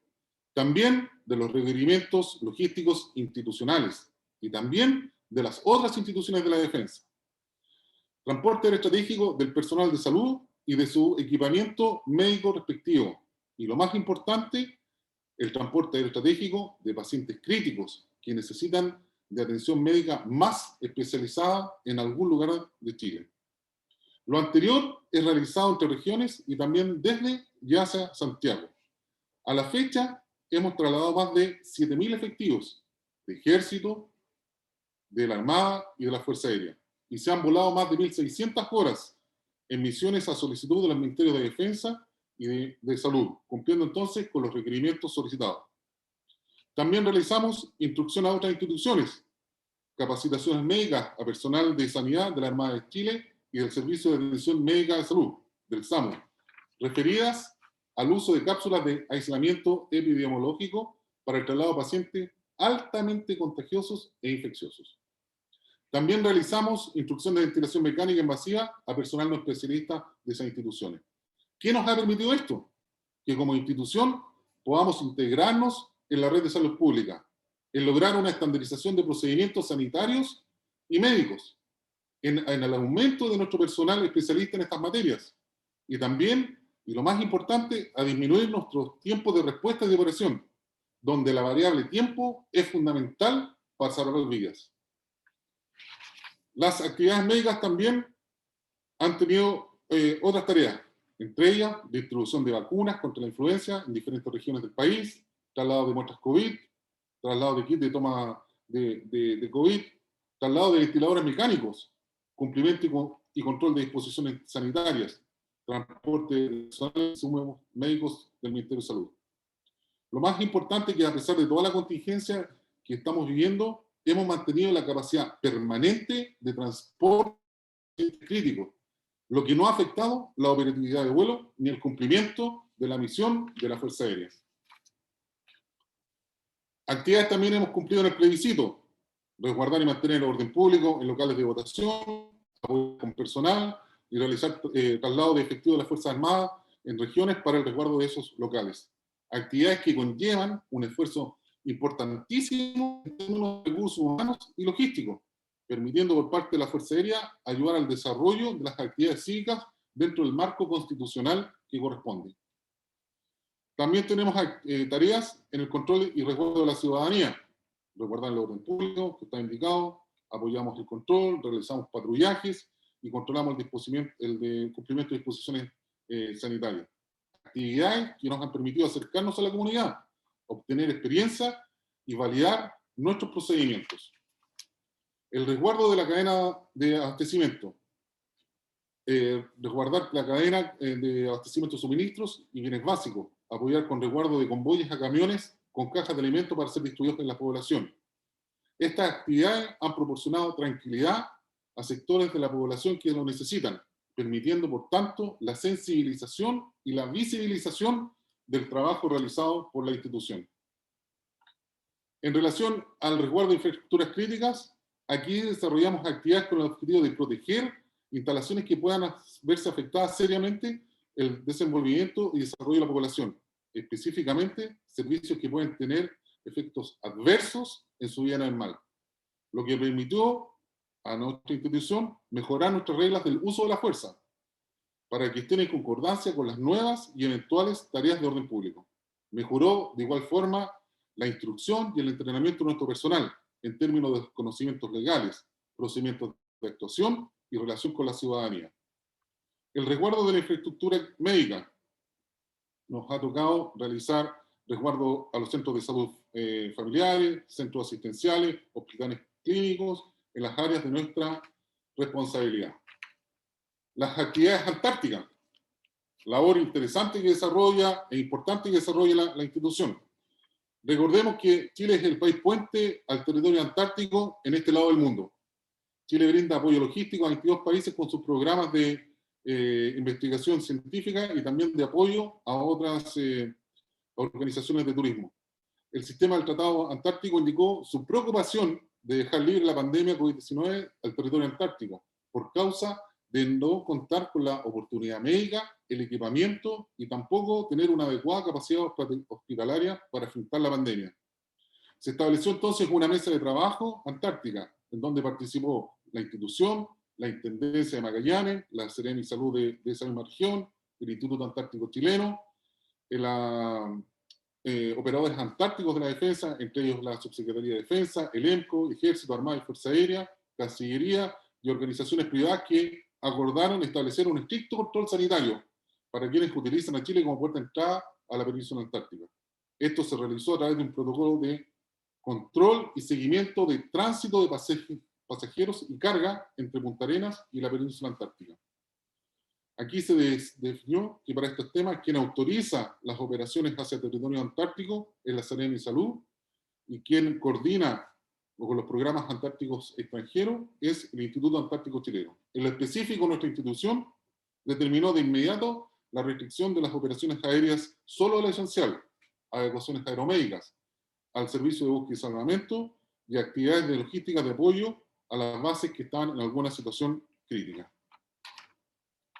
También de los requerimientos logísticos institucionales y también de las otras instituciones de la defensa. Transporte aéreo estratégico del personal de salud y de su equipamiento médico respectivo. Y lo más importante, el transporte aéreo estratégico de pacientes críticos que necesitan de atención médica más especializada en algún lugar de Chile. Lo anterior es realizado entre regiones y también desde y hacia Santiago. A la fecha, hemos trasladado más de 7.000 efectivos de Ejército, de la Armada y de la Fuerza Aérea. Y se han volado más de 1.600 horas en misiones a solicitud de los Ministerios de Defensa y de Salud, cumpliendo entonces con los requerimientos solicitados. También realizamos instrucción a otras instituciones, capacitaciones médicas a personal de sanidad de la Armada de Chile y del Servicio de Atención Médica de Salud, del SAMU, referidas al uso de cápsulas de aislamiento epidemiológico para el traslado de pacientes altamente contagiosos e infecciosos. También realizamos instrucción de ventilación mecánica invasiva a personal no especialista de esas instituciones. ¿Qué nos ha permitido esto? Que como institución podamos integrarnos en la red de salud pública, en lograr una estandarización de procedimientos sanitarios y médicos, en el aumento de nuestro personal especialista en estas materias, y también, y lo más importante, a disminuir nuestros tiempos de respuesta y de operación, donde la variable tiempo es fundamental para salvar vidas. Las actividades médicas también han tenido otras tareas, entre ellas distribución de vacunas contra la influenza en diferentes regiones del país, traslado de muestras COVID, traslado de kits de toma de COVID, traslado de ventiladores mecánicos, cumplimiento y control de disposiciones sanitarias, transporte de insumos médicos del Ministerio de Salud. Lo más importante es que a pesar de toda la contingencia que estamos viviendo, hemos mantenido la capacidad permanente de transporte crítico, lo que no ha afectado la operatividad de vuelo ni el cumplimiento de la misión de la Fuerza Aérea. Actividades también hemos cumplido en el plebiscito, resguardar y mantener el orden público en locales de votación, apoyo con personal y realizar traslado de efectivos de las Fuerzas Armadas en regiones para el resguardo de esos locales. Actividades que conllevan un esfuerzo importantísimo en términos de recursos humanos y logísticos, permitiendo por parte de la Fuerza Aérea ayudar al desarrollo de las actividades cívicas dentro del marco constitucional que corresponde. También tenemos tareas en el control y resguardo de la ciudadanía, resguardar el orden público, que está indicado, apoyamos el control, realizamos patrullajes y controlamos el cumplimiento de disposiciones sanitarias. Actividades que nos han permitido acercarnos a la comunidad, obtener experiencia y validar nuestros procedimientos. El resguardo de la cadena de abastecimiento. Resguardar la cadena de abastecimiento de suministros y bienes básicos. Apoyar con resguardo de convoyes a camiones con cajas de alimentos para ser distribuidos en la población. Estas actividades han proporcionado tranquilidad a sectores de la población que lo necesitan, permitiendo, por tanto, la sensibilización y la visibilización del trabajo realizado por la institución. En relación al resguardo de infraestructuras críticas, aquí desarrollamos actividades con el objetivo de proteger instalaciones que puedan verse afectadas seriamente el desenvolvimiento y desarrollo de la población, específicamente servicios que pueden tener efectos adversos en su vida normal, lo que permitió a nuestra institución mejorar nuestras reglas del uso de la fuerza, para que estén en concordancia con las nuevas y eventuales tareas de orden público. Mejoró de igual forma la instrucción y el entrenamiento de nuestro personal en términos de conocimientos legales, procedimientos de actuación y relación con la ciudadanía. El resguardo de la infraestructura médica. Nos ha tocado realizar resguardo a los centros de salud familiares, centros asistenciales, hospitales clínicos, en las áreas de nuestra responsabilidad. las actividades antárticas, labor interesante que desarrolla e importante que desarrolla la institución. Recordemos que Chile es el país puente al territorio antártico en este lado del mundo. Chile brinda apoyo logístico a 22 países con sus programas de investigación científica y también de apoyo a otras organizaciones de turismo. El sistema del Tratado Antártico indicó su preocupación de dejar libre la pandemia COVID-19 al territorio antártico por causa de no contar con la oportunidad médica, el equipamiento y tampoco tener una adecuada capacidad hospitalaria para afrontar la pandemia. Se estableció entonces una mesa de trabajo antártica, en donde participó la institución, la Intendencia de Magallanes, la Seremi Salud de esa misma región, el Instituto Antártico Chileno, operadores antárticos de la defensa, entre ellos la Subsecretaría de Defensa, el EMCO, Ejército, Armada y Fuerza Aérea, Cancillería y organizaciones privadas que acordaron establecer un estricto control sanitario para quienes utilizan a Chile como puerta de entrada a la península antártica. Esto se realizó a través de un protocolo de control y seguimiento de tránsito de pasajeros y carga entre Punta Arenas y la península antártica. Aquí se definió que para estos temas quien autoriza las operaciones hacia el territorio antártico es la Seremi Salud y quien coordina con los programas antárticos extranjeros es el Instituto Antártico Chileno. En lo específico, nuestra institución determinó de inmediato la restricción de las operaciones aéreas solo de lo esencial, adecuaciones aeromédicas, al servicio de búsqueda y salvamento y actividades de logística de apoyo a las bases que están en alguna situación crítica.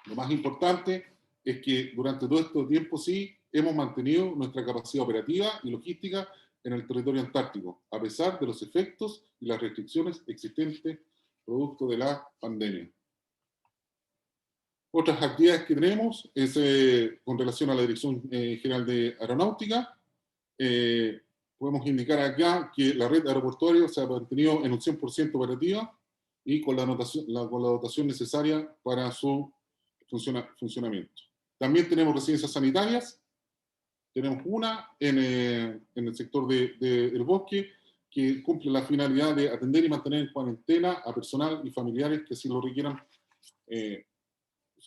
Lo más importante es que durante todo este tiempo sí hemos mantenido nuestra capacidad operativa y logística en el territorio antártico, a pesar de los efectos y las restricciones existentes producto de la pandemia. Otras actividades que tenemos es con relación a la Dirección General de Aeronáutica. Podemos indicar acá que la red aeroportuaria se ha mantenido en un 100% operativa y con la dotación necesaria para su funcionamiento. También tenemos residencias sanitarias. Tenemos una en el sector del bosque que cumple la finalidad de atender y mantener en cuarentena a personal y familiares que así lo requieran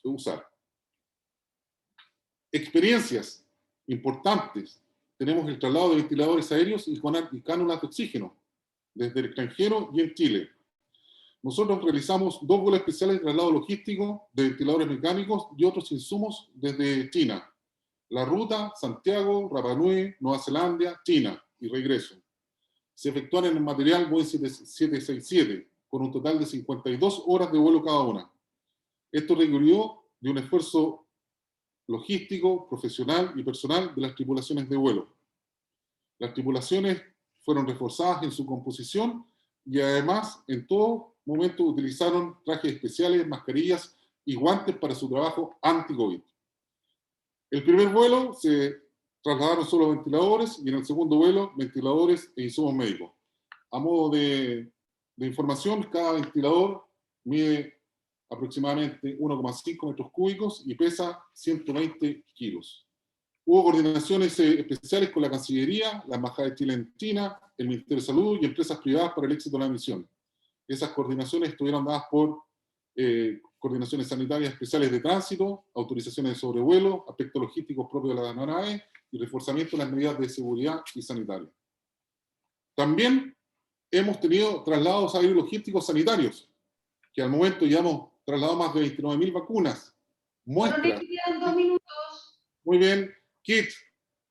usar. Experiencias importantes. Tenemos el traslado de ventiladores aéreos y cánulas de oxígeno desde el extranjero y en Chile. Nosotros realizamos 2 vuelos especiales de traslado logístico de ventiladores mecánicos y otros insumos desde China. La ruta Santiago, Rapa Nui, Nueva Zelanda, China y regreso. Se efectúan en el material Boeing 767 con un total de 52 horas de vuelo cada una. Esto requirió de un esfuerzo logístico, profesional y personal de las tripulaciones de vuelo. Las tripulaciones fueron reforzadas en su composición y además en todo momento utilizaron trajes especiales, mascarillas y guantes para su trabajo anti-COVID. El primer vuelo se trasladaron solo ventiladores y en el segundo vuelo ventiladores e insumos médicos. A modo de información, cada ventilador mide aproximadamente 1,5 metros cúbicos y pesa 120 kilos. Hubo coordinaciones especiales con la Cancillería, la Embajada de Chile en China, el Ministerio de Salud y empresas privadas para el éxito de la misión. Esas coordinaciones estuvieron dadas por coordinaciones sanitarias especiales de tránsito, autorizaciones de sobrevuelo, aspectos logísticos propios de las aeronaves y reforzamiento de las medidas de seguridad y sanitaria. También hemos tenido traslados aéreos logísticos sanitarios, que al momento ya hemos trasladado más de 29.000 vacunas, muestras. Quedan 2 minutos. Muy bien, kits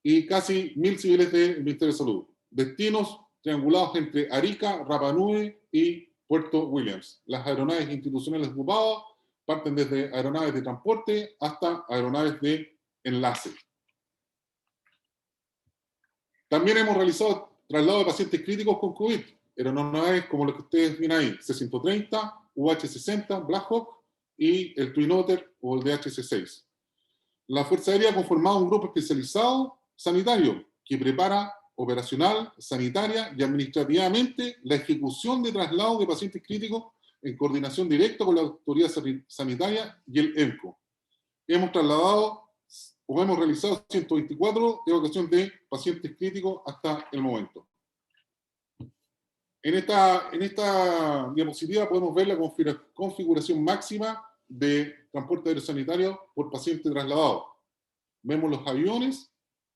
y casi 1.000 civiles del Ministerio de Salud. Destinos triangulados entre Arica, Rapa Nui y Puerto Williams. Las aeronaves institucionales ocupadas parten desde aeronaves de transporte hasta aeronaves de enlace. También hemos realizado traslado de pacientes críticos con COVID. Aeronaves como los que ustedes ven ahí, C-130, UH-60, Black Hawk y el Twin Otter o el DH-6. La Fuerza Aérea ha conformado un grupo especializado sanitario que prepara operacional, sanitaria y administrativamente la ejecución de traslado de pacientes críticos en coordinación directa con la autoridad sanitaria y el EMCO. Hemos trasladado o hemos realizado 124 evacuaciones de pacientes críticos hasta el momento. En esta diapositiva podemos ver la configuración máxima de transporte aéreo sanitario por paciente trasladado. Vemos los aviones,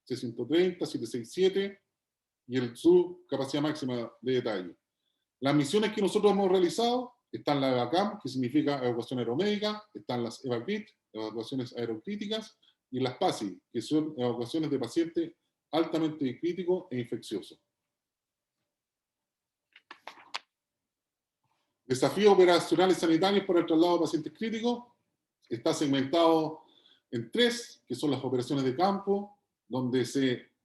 C-130, 767, y su capacidad máxima de detalle. Las misiones que nosotros hemos realizado están la EVACAM, que significa evacuación aeromédica, están las EVACRIT, evacuaciones aerocríticas, y las PASI, que son evacuaciones de pacientes altamente críticos e infecciosos. Desafíos operacionales sanitarios para el traslado de pacientes críticos. Está segmentado en 3, que son las operaciones de campo, donde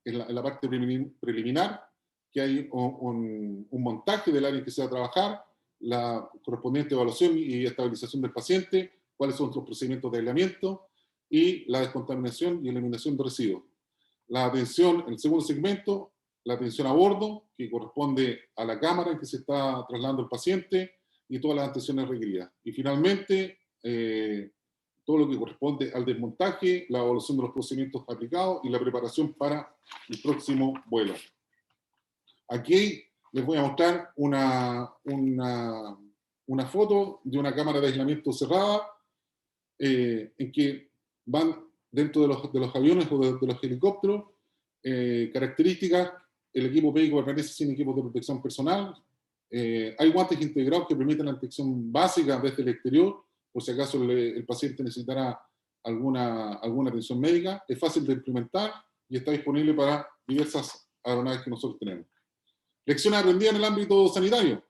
en la parte preliminar, que hay un montaje del área en que se va a trabajar, la correspondiente evaluación y estabilización del paciente, cuáles son los procedimientos de aislamiento, y la descontaminación y eliminación de residuos. La atención, el segundo segmento, la atención a bordo, que corresponde a la cámara en que se está trasladando el paciente, y todas las atenciones requeridas. Y finalmente, todo lo que corresponde al desmontaje, la evaluación de los procedimientos aplicados y la preparación para el próximo vuelo. Aquí les voy a mostrar una foto de una cámara de aislamiento cerrada, en que van dentro de los aviones o de los helicópteros, características: el equipo médico permanece sin equipos de protección personal, hay guantes integrados que permiten la detección básica desde el exterior, por si acaso el paciente necesitará alguna atención médica. Es fácil de implementar y está disponible para diversas aeronaves que nosotros tenemos. Lecciones aprendidas en el ámbito sanitario.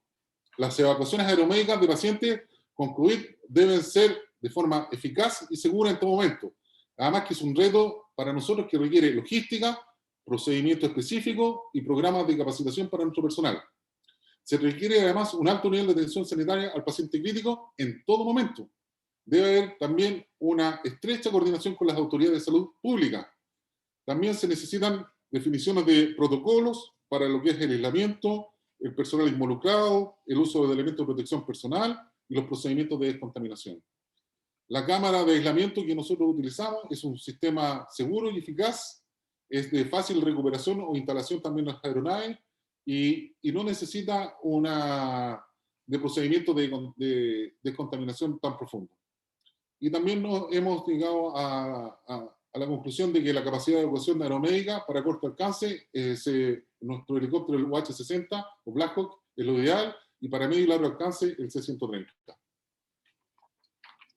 Las evacuaciones aeromédicas de pacientes con COVID deben ser de forma eficaz y segura en todo momento. Además que es un reto para nosotros que requiere logística, procedimientos específicos y programas de capacitación para nuestro personal. Se requiere además un alto nivel de atención sanitaria al paciente crítico en todo momento. Debe haber también una estrecha coordinación con las autoridades de salud pública. También se necesitan definiciones de protocolos para lo que es el aislamiento, el personal involucrado, el uso de elementos de protección personal y los procedimientos de descontaminación. La cámara de aislamiento que nosotros utilizamos es un sistema seguro y eficaz, es de fácil recuperación o instalación también en las aeronaves, y no necesita de procedimientos de descontaminación tan profundo. Y también nos hemos llegado a la conclusión de que la capacidad de evacuación aeromédica para corto alcance, nuestro helicóptero, el UH-60 o Black Hawk, es lo ideal, y para medio y largo alcance, el C-130.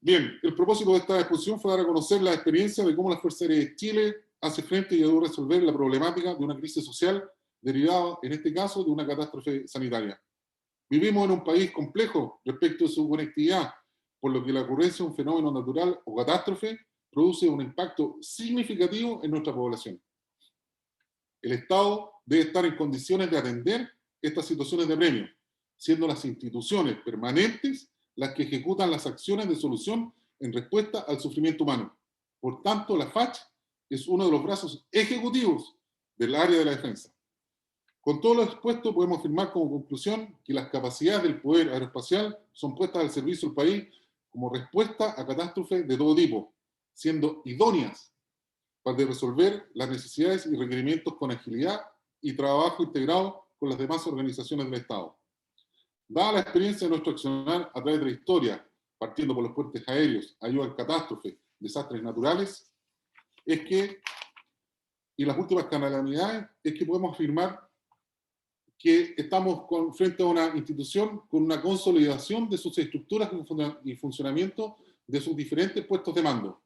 Bien, el propósito de esta exposición fue dar a conocer la experiencia de cómo la Fuerza Aérea de Chile hace frente y ayuda a resolver la problemática de una crisis social derivada, en este caso, de una catástrofe sanitaria. Vivimos en un país complejo respecto a su conectividad, por lo que la ocurrencia de un fenómeno natural o catástrofe produce un impacto significativo en nuestra población. El Estado debe estar en condiciones de atender estas situaciones de apremio, siendo las instituciones permanentes las que ejecutan las acciones de solución en respuesta al sufrimiento humano. Por tanto, la FACH es uno de los brazos ejecutivos del área de la defensa. Con todo lo expuesto, podemos afirmar como conclusión que las capacidades del poder aeroespacial son puestas al servicio del país como respuesta a catástrofes de todo tipo, siendo idóneas para resolver las necesidades y requerimientos con agilidad y trabajo integrado con las demás organizaciones del Estado. Dada la experiencia de nuestro accionar a través de la historia, partiendo por los puentes aéreos, ayuda en catástrofes, desastres naturales, y las últimas calamidades, es que podemos afirmar que estamos frente a una institución con una consolidación de sus estructuras y funcionamiento de sus diferentes puestos de mando,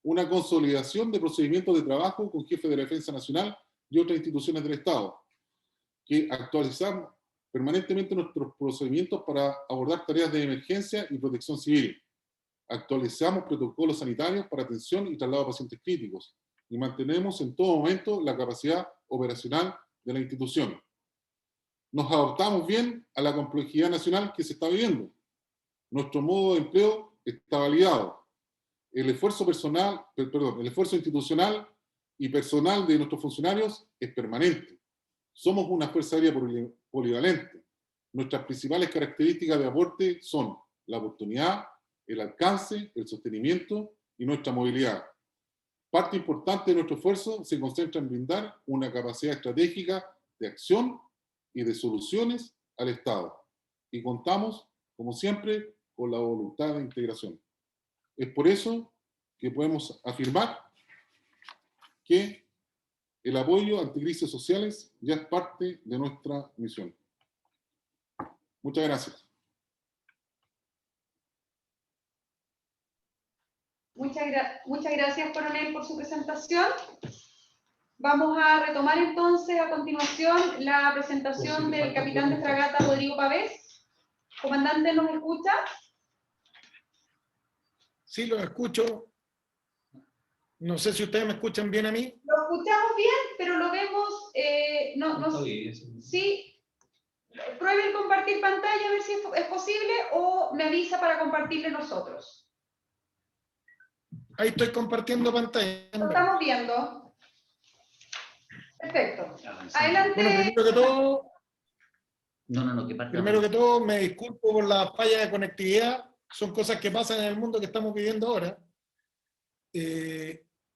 una consolidación de procedimientos de trabajo con jefes de la Defensa Nacional y otras instituciones del Estado, que actualizamos permanentemente nuestros procedimientos para abordar tareas de emergencia y protección civil. Actualizamos protocolos sanitarios para atención y traslado de pacientes críticos, y mantenemos en todo momento la capacidad operacional de la institución. Nos adaptamos bien a la complejidad nacional que se está viviendo. Nuestro modo de empleo está validado. El esfuerzo institucional y personal de nuestros funcionarios es permanente. Somos una fuerza aérea polivalente. Nuestras principales características de aporte son la oportunidad, el alcance, el sostenimiento y nuestra movilidad. Parte importante de nuestro esfuerzo se concentra en brindar una capacidad estratégica de acción y de soluciones al Estado. Y contamos, como siempre, con la voluntad de integración. Es por eso que podemos afirmar que el apoyo ante crisis sociales ya es parte de nuestra misión. Muchas gracias. Muchas gracias, coronel, por su presentación. Vamos a retomar entonces a continuación la presentación del capitán de fragata Rodrigo Pavés. Comandante, ¿nos escucha? Sí, lo escucho. No sé si ustedes me escuchan bien a mí. Lo escuchamos bien, pero lo vemos... Sí, prueben compartir pantalla a ver si es posible o me avisa para compartirle nosotros. Ahí estoy compartiendo pantalla. Lo estamos viendo. Perfecto. Adelante. Bueno, primero que todo... que parta. Primero que todo, me disculpo por la falla de conectividad. Son cosas que pasan en el mundo que estamos viviendo ahora.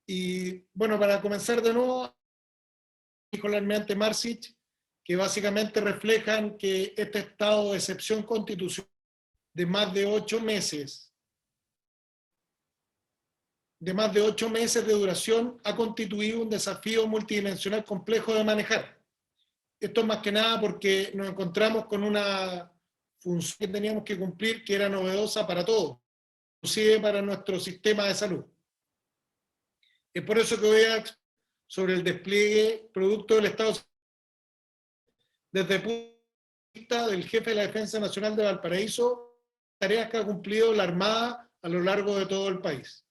Y bueno, para comenzar de nuevo, dijo el almirante Marsic, que básicamente reflejan que este estado de excepción constitucional de más de 8 meses, de duración, ha constituido un desafío multidimensional complejo de manejar. Esto más que nada porque nos encontramos con una función que teníamos que cumplir que era novedosa para todos, inclusive para nuestro sistema de salud. Es por eso que voy a explicar sobre el despliegue producto del Estado desde el punto de vista del jefe de la Defensa Nacional de Valparaíso, tareas que ha cumplido la Armada a lo largo de todo el país.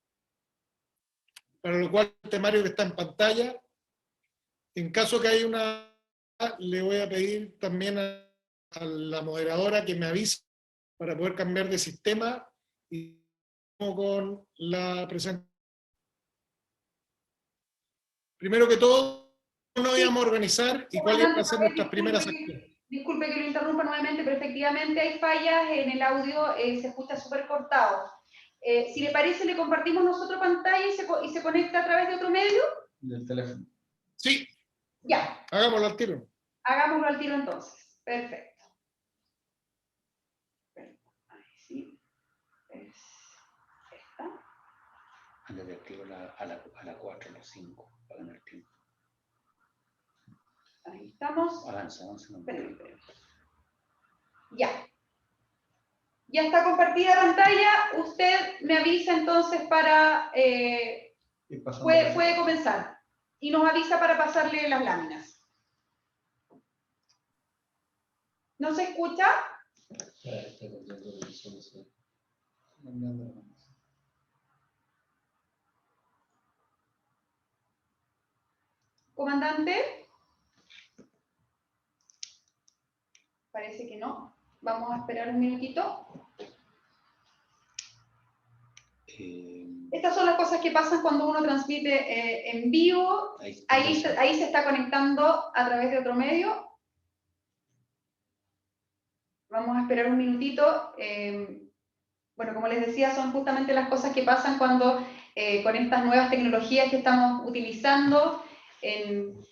Para lo cual el temario que está en pantalla, en caso que haya una, le voy a pedir también a la moderadora que me avise para poder cambiar de sistema y con la presentación. Primero que todo, ¿cómo nos íbamos a organizar y cuáles van a ser nuestras primeras acciones? Disculpe que lo interrumpa nuevamente, pero efectivamente hay fallas en el audio, se escucha súper cortado. Si le parece, le compartimos nosotros pantalla y se conecta a través de otro medio. Del teléfono. Sí. Ya. Hagámoslo al tiro. Hagámoslo al tiro entonces. Perfecto. Ahí sí. Es esta. Antes de activo a la 4, a la 5, para ganar tiempo. Ahí estamos. Avanza. Ya. Ya está compartida pantalla. Usted me avisa entonces para... puede comenzar. Y nos avisa para pasarle las láminas. ¿No se escucha? ¿Comandante? Parece que no. Vamos a esperar un minutito. Estas son las cosas que pasan cuando uno transmite en vivo. Ahí se está conectando a través de otro medio. Vamos a esperar un minutito. Bueno, como les decía, son justamente las cosas que pasan cuando con estas nuevas tecnologías que estamos utilizando en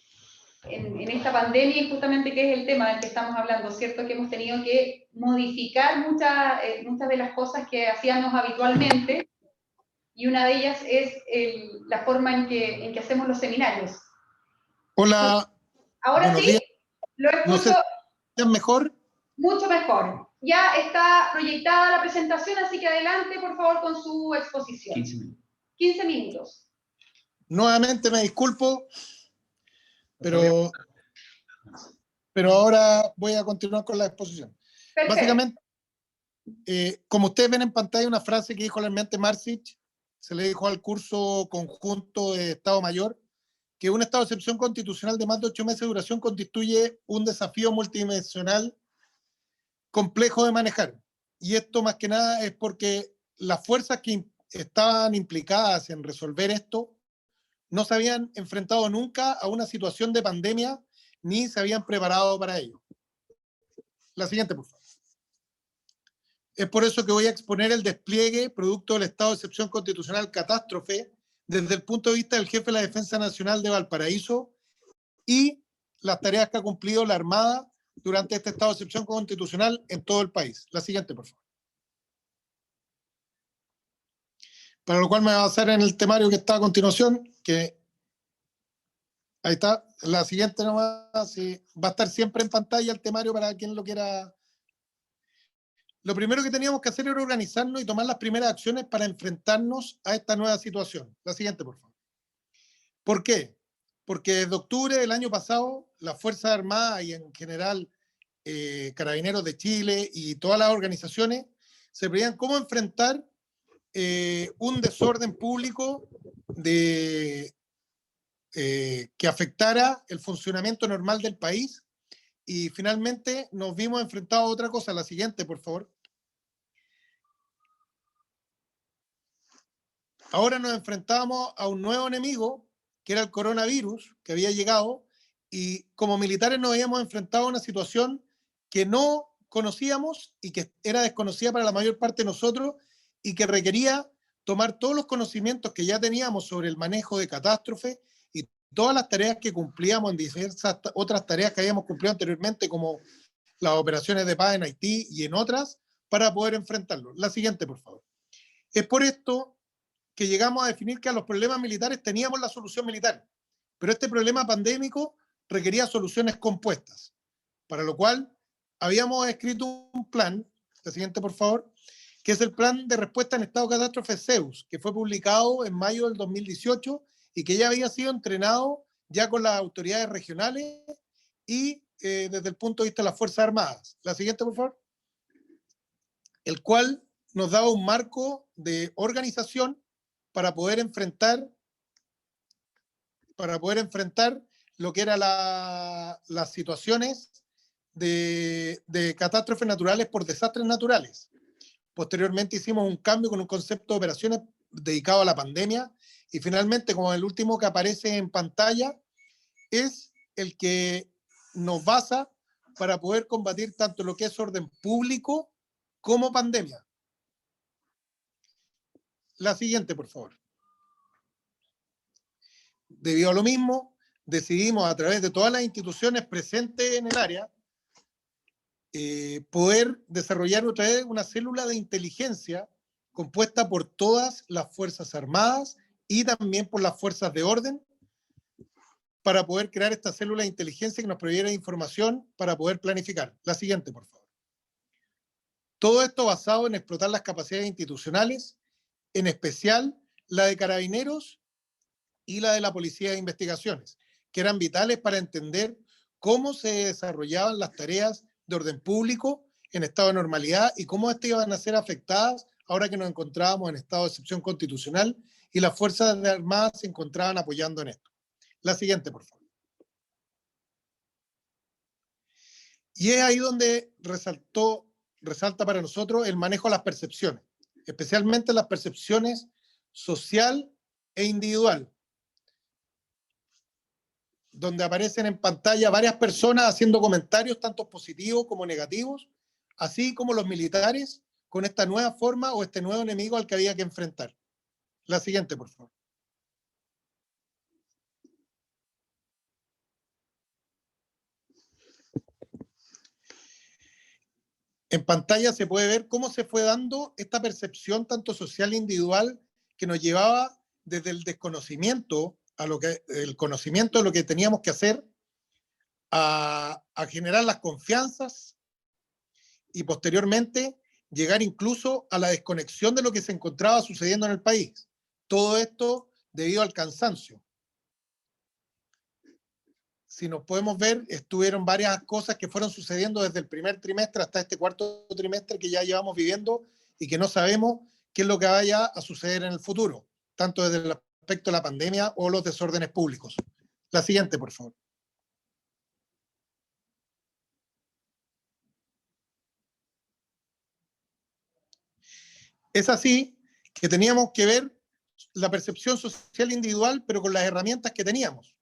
esta pandemia, y justamente que es el tema del que estamos hablando, ¿cierto? Que hemos tenido que modificar muchas de las cosas que hacíamos habitualmente, y una de ellas es la forma en que hacemos los seminarios. Hola. Ahora sí, días. lo escucho. No sé, ¿es mejor? Mucho mejor. Ya está proyectada la presentación, así que adelante, por favor, con su exposición. 15 minutos. 15 minutos. Nuevamente me disculpo, pero ahora voy a continuar con la exposición. Perfecto. Básicamente, como ustedes ven en pantalla, una frase que dijo el almirante Marsic, se le dijo al curso conjunto de Estado Mayor, que un estado de excepción constitucional de más de 8 meses de duración constituye un desafío multidimensional complejo de manejar. Y esto más que nada es porque las fuerzas que estaban implicadas en resolver esto no se habían enfrentado nunca a una situación de pandemia ni se habían preparado para ello. La siguiente, por favor. Es por eso que voy a exponer el despliegue producto del estado de excepción constitucional catástrofe desde el punto de vista del jefe de la Defensa Nacional de Valparaíso y las tareas que ha cumplido la Armada durante este estado de excepción constitucional en todo el país. La siguiente, por favor. Para lo cual me voy a basar en el temario que está a continuación, que ahí está, la siguiente nomás, sí, va a estar siempre en pantalla el temario para quien lo quiera. Lo primero que teníamos que hacer era organizarnos y tomar las primeras acciones para enfrentarnos a esta nueva situación. La siguiente, por favor. ¿Por qué? Porque desde octubre del año pasado, las Fuerzas Armadas y en general Carabineros de Chile y todas las organizaciones se veían cómo enfrentar un desorden público que afectara el funcionamiento normal del país, y finalmente nos vimos enfrentados a otra cosa. La siguiente, por favor. Ahora nos enfrentábamos a un nuevo enemigo, que era el coronavirus, que había llegado, y como militares nos habíamos enfrentado a una situación que no conocíamos y que era desconocida para la mayor parte de nosotros, y que requería tomar todos los conocimientos que ya teníamos sobre el manejo de catástrofe y todas las tareas que cumplíamos en diversas otras tareas que habíamos cumplido anteriormente, como las operaciones de paz en Haití y en otras, para poder enfrentarlo. La siguiente, por favor. Es por esto que llegamos a definir que a los problemas militares teníamos la solución militar, pero este problema pandémico requería soluciones compuestas, para lo cual habíamos escrito un plan, la siguiente por favor, que es el Plan de Respuesta en Estado de Catástrofe ZEUS, que fue publicado en mayo del 2018 y que ya había sido entrenado ya con las autoridades regionales y desde el punto de vista de las Fuerzas Armadas. La siguiente, por favor. El cual nos daba un marco de organización para poder enfrentar lo que eran las situaciones de catástrofes naturales por desastres naturales. Posteriormente hicimos un cambio con un concepto de operaciones dedicado a la pandemia, y finalmente, como el último que aparece en pantalla, es el que nos basa para poder combatir tanto lo que es orden público como pandemia. La siguiente, por favor. Debido a lo mismo, decidimos a través de todas las instituciones presentes en el área poder desarrollar otra vez una célula de inteligencia compuesta por todas las Fuerzas Armadas y también por las fuerzas de orden, para poder crear esta célula de inteligencia que nos proviera información para poder planificar. La siguiente, por favor. Todo esto basado en explotar las capacidades institucionales, en especial la de Carabineros y la de la Policía de Investigaciones, que eran vitales para entender cómo se desarrollaban las tareas de orden público en estado de normalidad y cómo estas iban a ser afectadas ahora que nos encontrábamos en estado de excepción constitucional y las Fuerzas Armadas se encontraban apoyando en esto. La siguiente, por favor. Y es ahí donde resalta para nosotros el manejo de las percepciones, especialmente las percepciones social e individual, donde aparecen en pantalla varias personas haciendo comentarios tanto positivos como negativos, así como los militares con esta nueva forma o este nuevo enemigo al que había que enfrentar. La siguiente, por favor. En pantalla se puede ver cómo se fue dando esta percepción tanto social e individual que nos llevaba desde el desconocimiento el conocimiento de lo que teníamos que hacer a generar las confianzas y posteriormente llegar incluso a la desconexión de lo que se encontraba sucediendo en el país. Todo esto debido al cansancio. Si nos podemos ver, estuvieron varias cosas que fueron sucediendo desde el primer trimestre hasta este cuarto trimestre que ya llevamos viviendo y que no sabemos qué es lo que vaya a suceder en el futuro, tanto desde el aspecto de la pandemia o los desórdenes públicos. La siguiente, por favor. Es así que teníamos que ver la percepción social individual, pero con las herramientas que teníamos,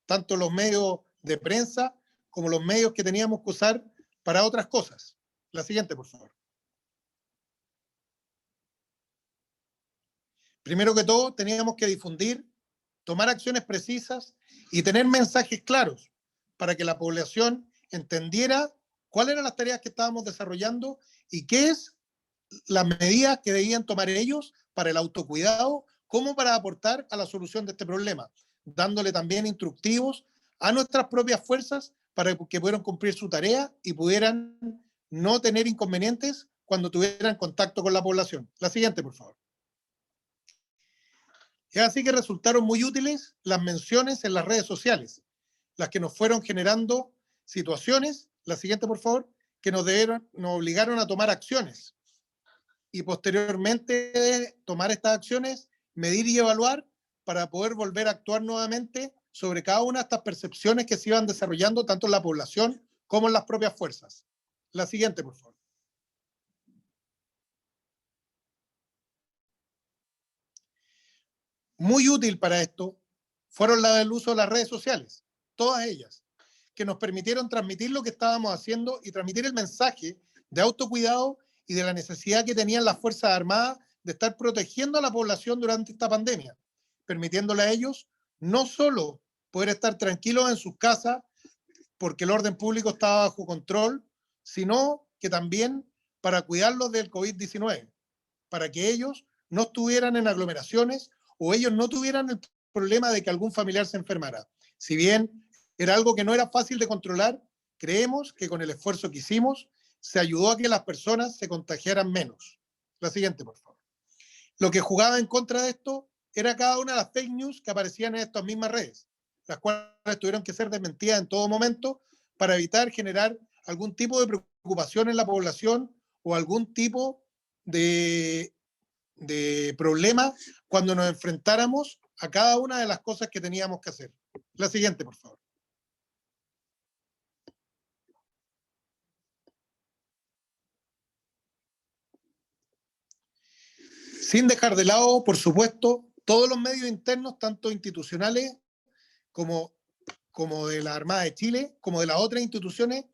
tanto los medios de prensa como los medios que teníamos que usar para otras cosas. La siguiente, por favor. Primero que todo, teníamos que difundir, tomar acciones precisas y tener mensajes claros para que la población entendiera cuáles eran las tareas que estábamos desarrollando y qué es las medidas que debían tomar ellos para el autocuidado como para aportar a la solución de este problema, dándole también instructivos a nuestras propias fuerzas para que pudieran cumplir su tarea y pudieran no tener inconvenientes cuando tuvieran contacto con la población. La siguiente, por favor. Es así que resultaron muy útiles las menciones en las redes sociales, las que nos fueron generando situaciones, la siguiente, por favor, que nos obligaron a tomar acciones. Y posteriormente de tomar estas acciones, medir y evaluar para poder volver a actuar nuevamente sobre cada una de estas percepciones que se iban desarrollando tanto en la población como en las propias fuerzas. La siguiente, por favor. Muy útil para esto fueron las del uso de las redes sociales, todas ellas, que nos permitieron transmitir lo que estábamos haciendo y transmitir el mensaje de autocuidado y de la necesidad que tenían las Fuerzas Armadas de estar protegiendo a la población durante esta pandemia, permitiéndole a ellos no solo poder estar tranquilos en sus casas porque el orden público estaba bajo control, sino que también para cuidarlos del COVID-19, para que ellos no estuvieran en aglomeraciones o ellos no tuvieran el problema de que algún familiar se enfermara. Si bien era algo que no era fácil de controlar, creemos que con el esfuerzo que hicimos se ayudó a que las personas se contagiaran menos. La siguiente, por favor. Lo que jugaba en contra de esto era cada una de las fake news que aparecían en estas mismas redes, las cuales tuvieron que ser desmentidas en todo momento para evitar generar algún tipo de preocupación en la población o algún tipo de problema cuando nos enfrentáramos a cada una de las cosas que teníamos que hacer. La siguiente, por favor. Sin dejar de lado, por supuesto, todos los medios internos, tanto institucionales como de la Armada de Chile, como de las otras instituciones,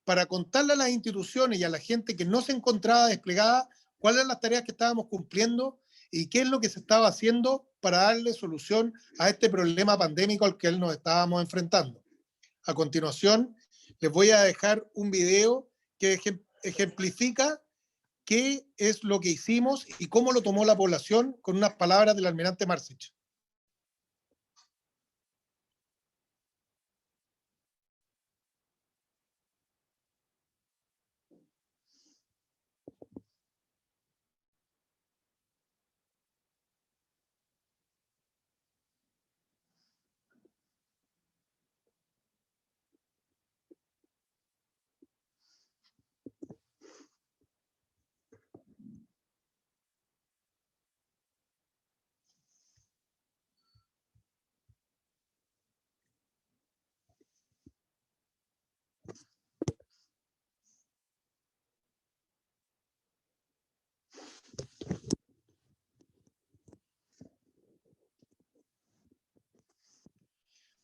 para contarle a las instituciones y a la gente que no se encontraba desplegada cuáles eran las tareas que estábamos cumpliendo y qué es lo que se estaba haciendo para darle solución a este problema pandémico al que nos estábamos enfrentando. A continuación, les voy a dejar un video que ejemplifica qué es lo que hicimos y cómo lo tomó la población con unas palabras del almirante Marcich.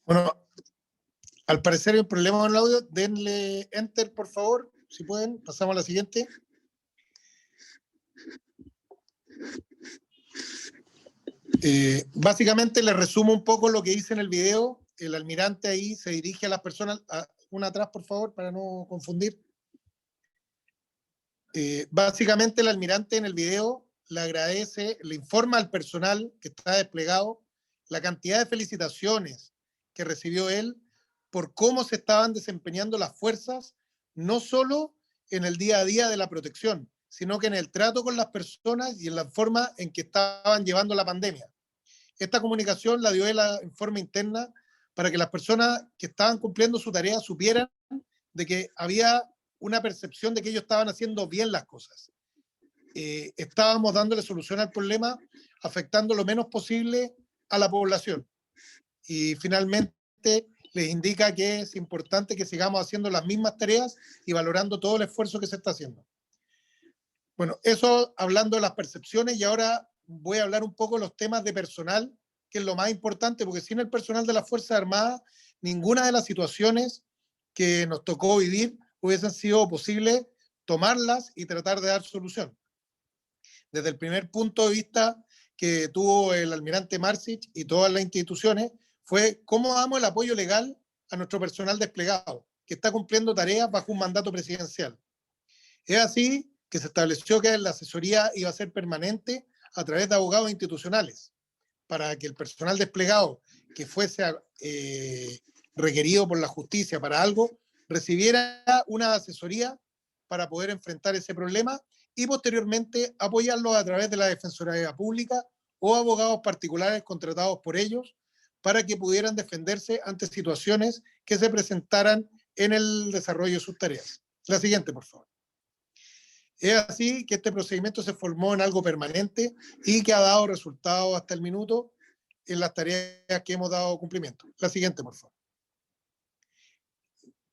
Bueno, al parecer hay un problema con el audio. Denle enter, por favor, si pueden. Pasamos a la siguiente. Básicamente les resumo un poco lo que hice en el video. El almirante ahí se dirige a las personas, una atrás por favor para no confundir. Básicamente el almirante en el video le agradece, le informa al personal que está desplegado la cantidad de felicitaciones que recibió él por cómo se estaban desempeñando las fuerzas, no solo en el día a día de la protección, sino que en el trato con las personas y en la forma en que estaban llevando la pandemia. Esta comunicación la dio él en forma interna para que las personas que estaban cumpliendo su tarea supieran de que había una percepción de que ellos estaban haciendo bien las cosas. Estábamos dándole solución al problema, afectando lo menos posible a la población. Y finalmente les indica que es importante que sigamos haciendo las mismas tareas y valorando todo el esfuerzo que se está haciendo. Bueno, eso hablando de las percepciones, y ahora voy a hablar un poco de los temas de personal, que es lo más importante, porque sin el personal de las Fuerzas Armadas, ninguna de las situaciones que nos tocó vivir hubiesen sido posible tomarlas y tratar de dar solución. Desde el primer punto de vista que tuvo el almirante Marcich y todas las instituciones, fue cómo damos el apoyo legal a nuestro personal desplegado, que está cumpliendo tareas bajo un mandato presidencial. Es así que se estableció que la asesoría iba a ser permanente a través de abogados institucionales, para que el personal desplegado que fuese requerido por la justicia para algo, recibiera una asesoría para poder enfrentar ese problema y posteriormente apoyarlo a través de la Defensoría Pública o abogados particulares contratados por ellos para que pudieran defenderse ante situaciones que se presentaran en el desarrollo de sus tareas. La siguiente, por favor. Es así que este procedimiento se formó en algo permanente y que ha dado resultados hasta el minuto en las tareas que hemos dado cumplimiento. La siguiente, por favor.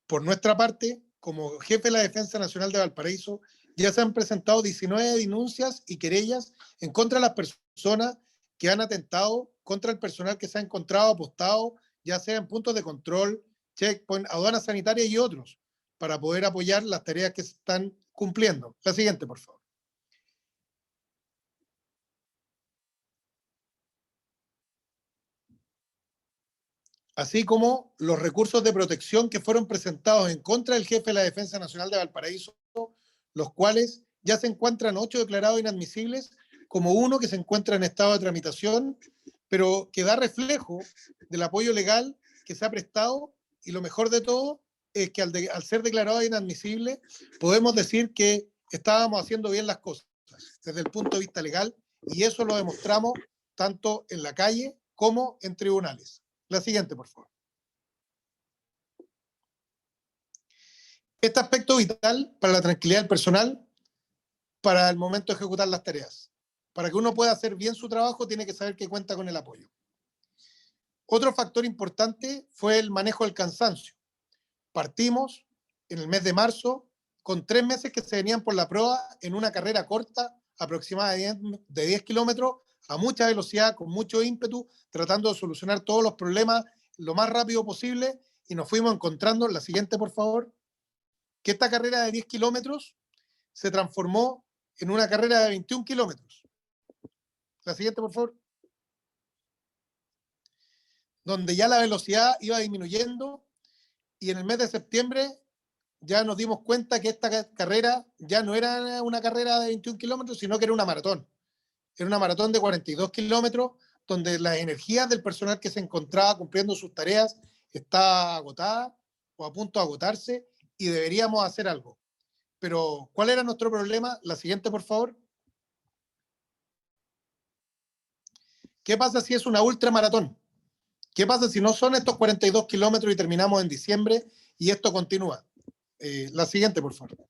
Por nuestra parte, como jefe de la Defensa Nacional de Valparaíso, ya se han presentado 19 denuncias y querellas en contra de las personas que han atentado contra el personal que se ha encontrado apostado, ya sea en puntos de control, checkpoint, aduanas sanitarias y otros, para poder apoyar las tareas que se están cumpliendo. La siguiente, por favor. Así como los recursos de protección que fueron presentados en contra del jefe de la Defensa Nacional de Valparaíso, los cuales ya se encuentran 8 declarados inadmisibles, como uno que se encuentra en estado de tramitación, pero que da reflejo del apoyo legal que se ha prestado, y lo mejor de todo es que al ser declarado inadmisible, podemos decir que estábamos haciendo bien las cosas desde el punto de vista legal, y eso lo demostramos tanto en la calle como en tribunales. La siguiente, por favor. Este aspecto vital para la tranquilidad del personal para el momento de ejecutar las tareas. Para que uno pueda hacer bien su trabajo, tiene que saber que cuenta con el apoyo. Otro factor importante fue el manejo del cansancio. Partimos en el mes de marzo con 3 meses que se venían por la prueba en una carrera corta, aproximada de 10 kilómetros, a mucha velocidad, con mucho ímpetu, tratando de solucionar todos los problemas lo más rápido posible, y nos fuimos encontrando, la siguiente por favor, que esta carrera de 10 kilómetros se transformó en una carrera de 21 kilómetros. La siguiente por favor. Donde ya la velocidad iba disminuyendo, y en el mes de septiembre ya nos dimos cuenta que esta carrera ya no era una carrera de 21 kilómetros, sino que era una maratón. Era una maratón de 42 kilómetros, donde las energías del personal que se encontraba cumpliendo sus tareas está agotada o a punto de agotarse, y deberíamos hacer algo. Pero, ¿cuál era nuestro problema? La siguiente, por favor. ¿Qué pasa si es una ultramaratón? ¿Qué pasa si no son estos 42 kilómetros y terminamos en diciembre y esto continúa? La siguiente, por favor.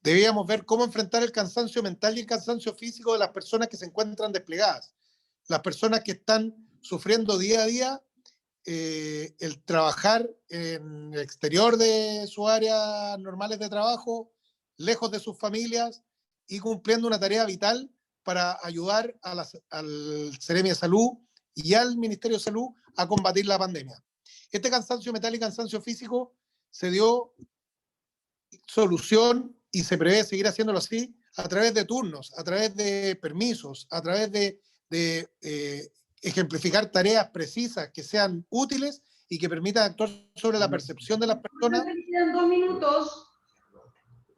Debíamos ver cómo enfrentar el cansancio mental y el cansancio físico de las personas que se encuentran desplegadas. Las personas que están sufriendo día a día el trabajar en el exterior de sus áreas normales de trabajo, lejos de sus familias y cumpliendo una tarea vital para ayudar al Seremi de Salud y al Ministerio de Salud a combatir la pandemia. Este cansancio mental y cansancio físico se dio solución y se prevé seguir haciéndolo así a través de turnos, a través de permisos, a través de ejemplificar tareas precisas que sean útiles y que permitan actuar sobre la percepción de las personas. Me quedan 2 minutos.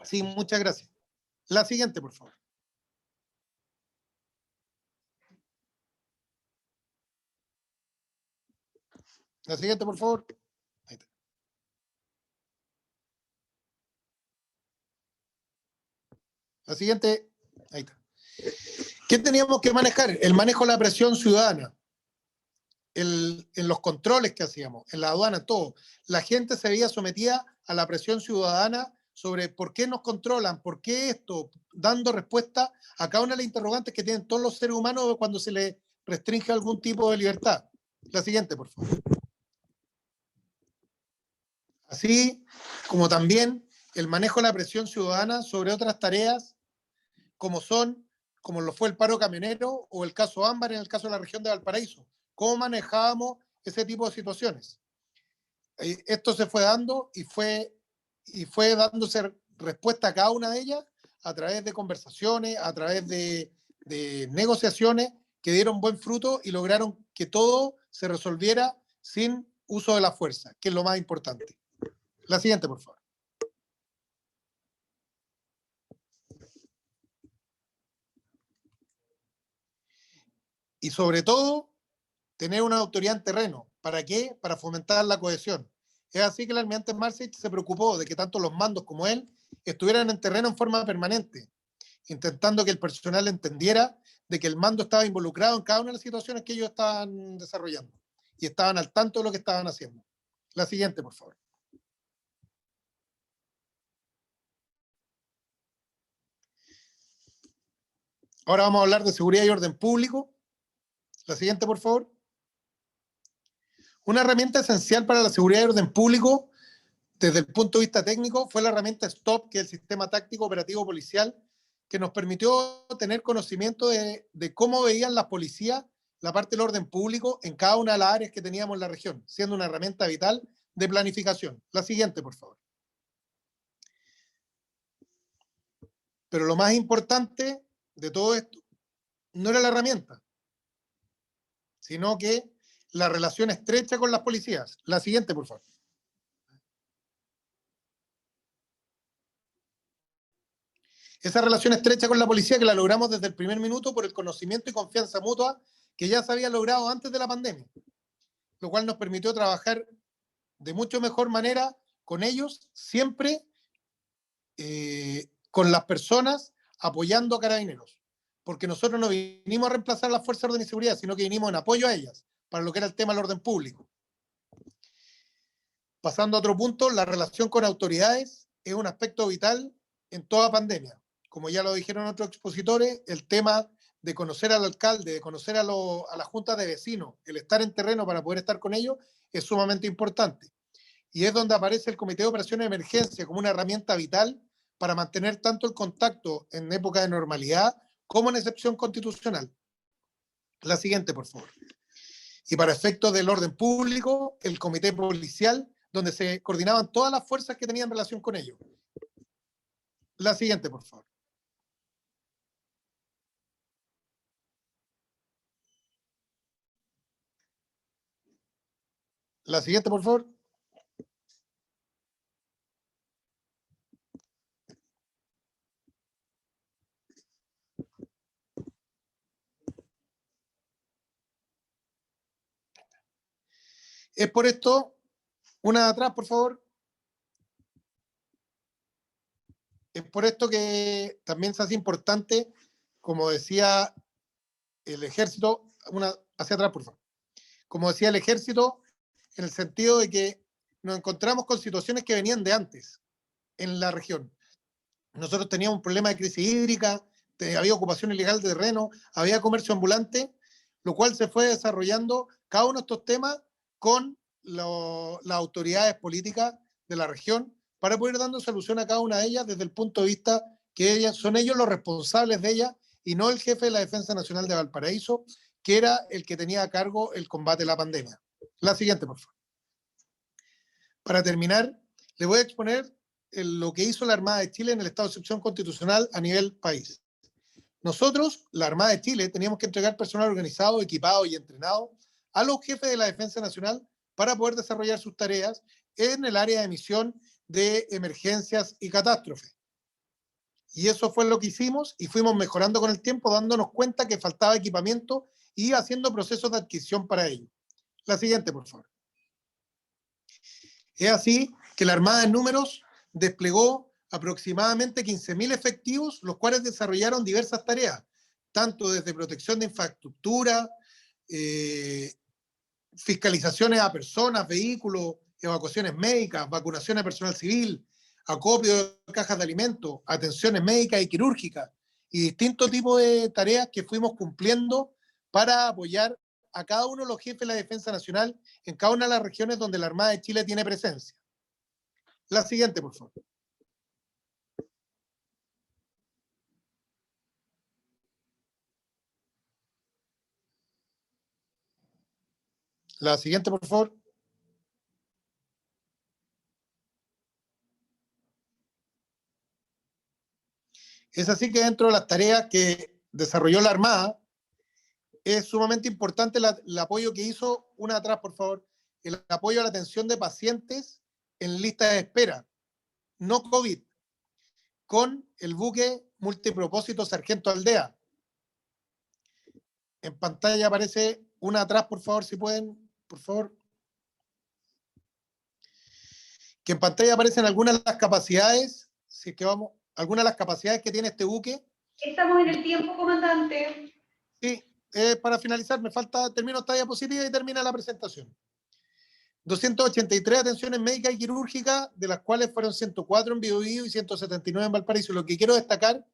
Sí, muchas gracias. La siguiente, por favor. La siguiente, por favor. Ahí está. La siguiente. Ahí está. ¿Qué teníamos que manejar? El manejo de la presión ciudadana. En los controles que hacíamos, en la aduana, todo. La gente se veía sometida a la presión ciudadana sobre por qué nos controlan, por qué esto, dando respuesta a cada una de las interrogantes que tienen todos los seres humanos cuando se les restringe algún tipo de libertad. La siguiente, por favor. Así como también el manejo de la presión ciudadana sobre otras tareas, como lo fue el paro camionero o el caso Ámbar en el caso de la región de Valparaíso. ¿Cómo manejábamos ese tipo de situaciones? Esto se fue dando y fue dándose respuesta a cada una de ellas a través de conversaciones, a través de negociaciones que dieron buen fruto y lograron que todo se resolviera sin uso de la fuerza, que es lo más importante. La siguiente, por favor. y sobre todo tener una autoridad en terreno. ¿Para qué? Para fomentar la cohesión. Es así que el almirante Marsic se preocupó de que tanto los mandos como él estuvieran en terreno en forma permanente, intentando que el personal entendiera de que el mando estaba involucrado en cada una de las situaciones que ellos estaban desarrollando y estaban al tanto de lo que estaban haciendo. La siguiente, por favor. Ahora vamos a hablar de seguridad y orden público. La siguiente, por favor. Una herramienta esencial para la seguridad y orden público desde el punto de vista técnico fue la herramienta STOP, que es el Sistema Táctico Operativo Policial, que nos permitió tener conocimiento de cómo veían las policías la parte del orden público en cada una de las áreas que teníamos en la región, siendo una herramienta vital de planificación. La siguiente, por favor. Pero lo más importante de todo esto no era la herramienta, sino que la relación estrecha con las policías. La siguiente, por favor. Esa relación estrecha con la policía que la logramos desde el primer minuto por el conocimiento y confianza mutua que ya se había logrado antes de la pandemia, lo cual nos permitió trabajar de mucho mejor manera con ellos, siempre con las personas apoyando a Carabineros, porque nosotros no vinimos a reemplazar a las fuerzas de orden y seguridad, sino que vinimos en apoyo a ellas, para lo que era el tema del orden público. Pasando a otro punto, la relación con autoridades es un aspecto vital en toda pandemia. Como ya lo dijeron otros expositores, el tema de conocer al alcalde, de conocer a la junta de vecinos, el estar en terreno para poder estar con ellos, es sumamente importante. Y es donde aparece el Comité de Operaciones de Emergencia como una herramienta vital para mantener tanto el contacto en época de normalidad como en excepción constitucional. La siguiente, por favor. Y para efectos del orden público, el Comité Policial, donde se coordinaban todas las fuerzas que tenían relación con ello. La siguiente, por favor. La siguiente, por favor. Es por esto, una de atrás, por favor. Es por esto que también se hace importante, como decía el ejército, una hacia atrás, por favor. Como decía el ejército, en el sentido de que nos encontramos con situaciones que venían de antes en la región. Nosotros teníamos un problema de crisis hídrica, había ocupación ilegal de terreno, había comercio ambulante, lo cual se fue desarrollando cada uno de estos temas con las autoridades políticas de la región para poder dando solución a cada una de ellas desde el punto de vista que son ellos los responsables de ellas y no el jefe de la Defensa Nacional de Valparaíso, que era el que tenía a cargo el combate a la pandemia. La siguiente, por favor. Para terminar, le voy a exponer lo que hizo la Armada de Chile en el estado de excepción constitucional a nivel país. Nosotros, la Armada de Chile, teníamos que entregar personal organizado, equipado y entrenado a los jefes de la Defensa Nacional para poder desarrollar sus tareas en el área de misión de emergencias y catástrofes. Y eso fue lo que hicimos y fuimos mejorando con el tiempo, dándonos cuenta que faltaba equipamiento y haciendo procesos de adquisición para ello. La siguiente, por favor. Es así que la Armada en números desplegó aproximadamente 15.000 efectivos, los cuales desarrollaron diversas tareas, tanto desde protección de infraestructura, fiscalizaciones a personas, vehículos, evacuaciones médicas, vacunaciones de personal civil, acopio de cajas de alimentos, atenciones médicas y quirúrgicas, y distintos tipos de tareas que fuimos cumpliendo para apoyar a cada uno de los jefes de la Defensa Nacional en cada una de las regiones donde la Armada de Chile tiene presencia. La siguiente, por favor. La siguiente, por favor. Es así que dentro de las tareas que desarrolló la Armada, es sumamente importante el apoyo que hizo, una atrás, por favor, el apoyo a la atención de pacientes en lista de espera, no COVID, con el buque multipropósito Sargento Aldea. En pantalla aparece una atrás, por favor, si pueden, por favor. Que en pantalla aparecen algunas de las capacidades, si es que vamos, algunas de las capacidades que tiene este buque. Estamos en el tiempo, comandante. Sí, para finalizar, termino esta diapositiva y termina la presentación. 283 atenciones médicas y quirúrgicas, de las cuales fueron 104 en Biobío y 179 en Valparaíso. Lo que quiero destacar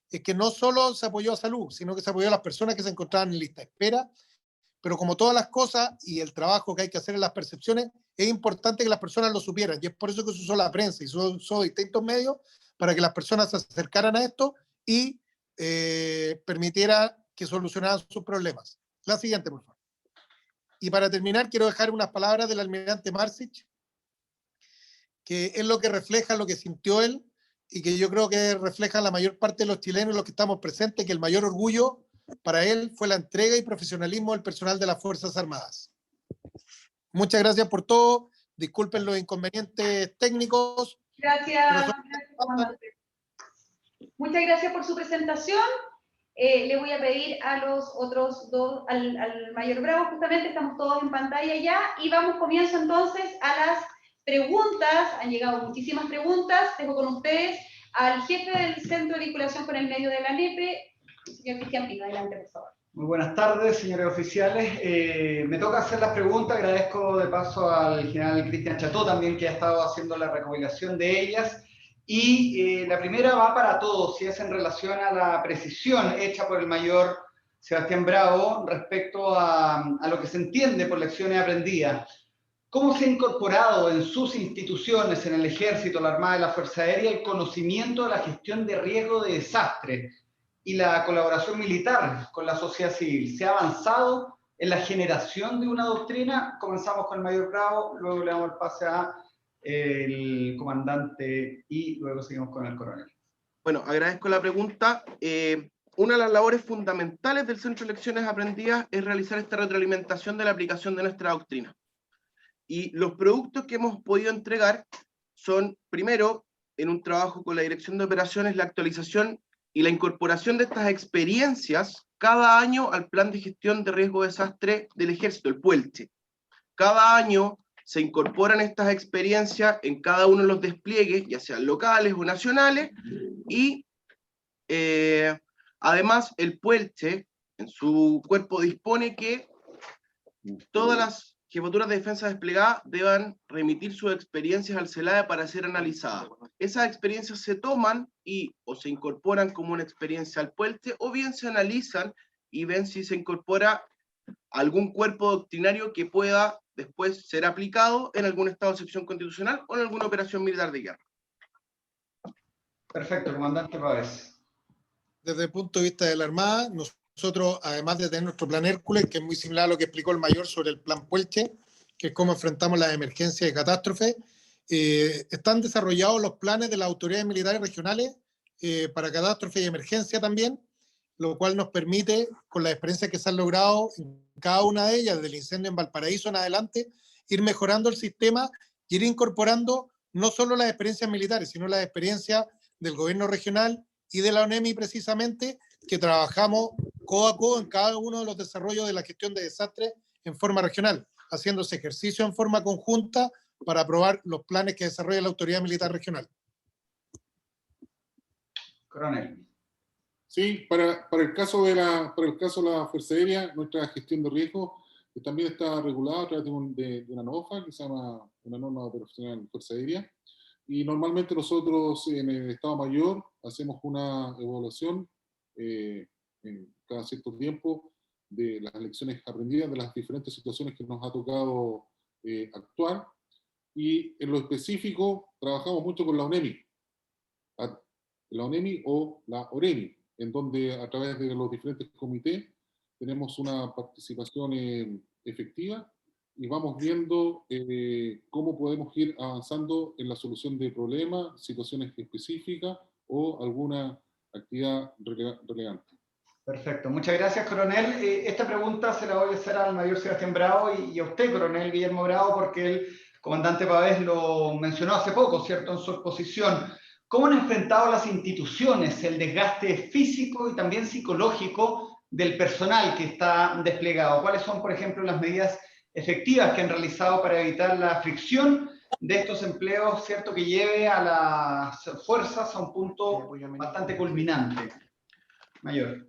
es que no solo se apoyó a salud, sino que se apoyó a las personas que se encontraban en lista de espera, pero como todas las cosas y el trabajo que hay que hacer en las percepciones, es importante que las personas lo supieran, y es por eso que se usó la prensa y se usó distintos medios para que las personas se acercaran a esto y permitiera que solucionaran sus problemas. La siguiente, por favor. Y para terminar, quiero dejar unas palabras del almirante Marsic, que es lo que refleja lo que sintió él y que yo creo que refleja la mayor parte de los chilenos, los que estamos presentes, que el mayor orgullo para él fue la entrega y profesionalismo del personal de las Fuerzas Armadas. Muchas gracias por todo. Disculpen los inconvenientes técnicos. Gracias, comandante. Muchas gracias por su presentación. Le voy a pedir a los otros dos, al mayor Bravo, justamente estamos todos en pantalla ya, y comienzo entonces a las preguntas. Han llegado muchísimas preguntas. Dejo con ustedes al jefe del Centro de Vinculación con el Medio de la NEPE, señor Cristian Pino. Adelante, por favor. Muy buenas tardes, señores oficiales. Me toca hacer las preguntas. Agradezco de paso al general Cristian Cható también, que ha estado haciendo la recopilación de ellas. Y la primera va para todos, y es en relación a la precisión hecha por el mayor Sebastián Bravo respecto a lo que se entiende por lecciones aprendidas. ¿Cómo se ha incorporado en sus instituciones, en el Ejército, la Armada y la Fuerza Aérea, el conocimiento de la gestión de riesgo de desastre y la colaboración militar con la sociedad civil? ¿Se ha avanzado en la generación de una doctrina? Comenzamos con el mayor Bravo, luego le damos el pase a el comandante y luego seguimos con el coronel. Bueno, agradezco la pregunta. Una de las labores fundamentales del Centro de Lecciones Aprendidas es realizar esta retroalimentación de la aplicación de nuestra doctrina. Y los productos que hemos podido entregar son, primero, en un trabajo con la Dirección de Operaciones, la actualización y la incorporación de estas experiencias cada año al Plan de Gestión de Riesgo de Desastre del Ejército, el PUELCHE. Cada año se incorporan estas experiencias en cada uno de los despliegues, ya sean locales o nacionales, y además el PUELCHE en su cuerpo dispone que todas las jefaturas de defensa desplegadas deban remitir sus experiencias al CELAE para ser analizadas. Esas experiencias se toman y o se incorporan como una experiencia al PUELCHE, o bien se analizan y ven si se incorpora algún cuerpo doctrinario que pueda después ser aplicado en algún estado de excepción constitucional o en alguna operación militar de guerra. Perfecto, comandante Pávez. Desde el punto de vista de la Armada, nosotros, además de tener nuestro plan Hércules, que es muy similar a lo que explicó el mayor sobre el plan Puelche, que es cómo enfrentamos las emergencias y catástrofes, están desarrollados los planes de las autoridades militares regionales para catástrofe y emergencia también, lo cual nos permite, con las experiencias que se han logrado en cada una de ellas, desde el incendio en Valparaíso en adelante, ir mejorando el sistema y ir incorporando no solo las experiencias militares, sino las experiencias del gobierno regional y de la ONEMI precisamente, que trabajamos codo a codo en cada uno de los desarrollos de la gestión de desastres en forma regional, haciéndose ejercicio en forma conjunta para aprobar los planes que desarrolla la autoridad militar regional. Coronel. Sí, para el caso de la Fuerza Aérea, nuestra gestión de riesgo también está regulada a través de una NOFA, que se llama una norma operacional Fuerza Aérea, y normalmente nosotros en el Estado Mayor hacemos una evaluación en cada cierto tiempo de las lecciones aprendidas, de las diferentes situaciones que nos ha tocado actuar, y en lo específico trabajamos mucho con la ONEMI o la OREMI, en donde a través de los diferentes comités tenemos una participación efectiva y vamos viendo cómo podemos ir avanzando en la solución de problemas, situaciones específicas o alguna actividad relevante. Perfecto, muchas gracias, coronel. Esta pregunta se la voy a hacer al mayor Sebastián Bravo y a usted, coronel Guillermo Bravo, porque el comandante Pavés lo mencionó hace poco, ¿cierto?, en su exposición. ¿Cómo han enfrentado las instituciones el desgaste físico y también psicológico del personal que está desplegado? ¿Cuáles son, por ejemplo, las medidas efectivas que han realizado para evitar la fricción de estos empleos, ¿cierto?, que lleve a las fuerzas a un punto bastante culminante? Mayor.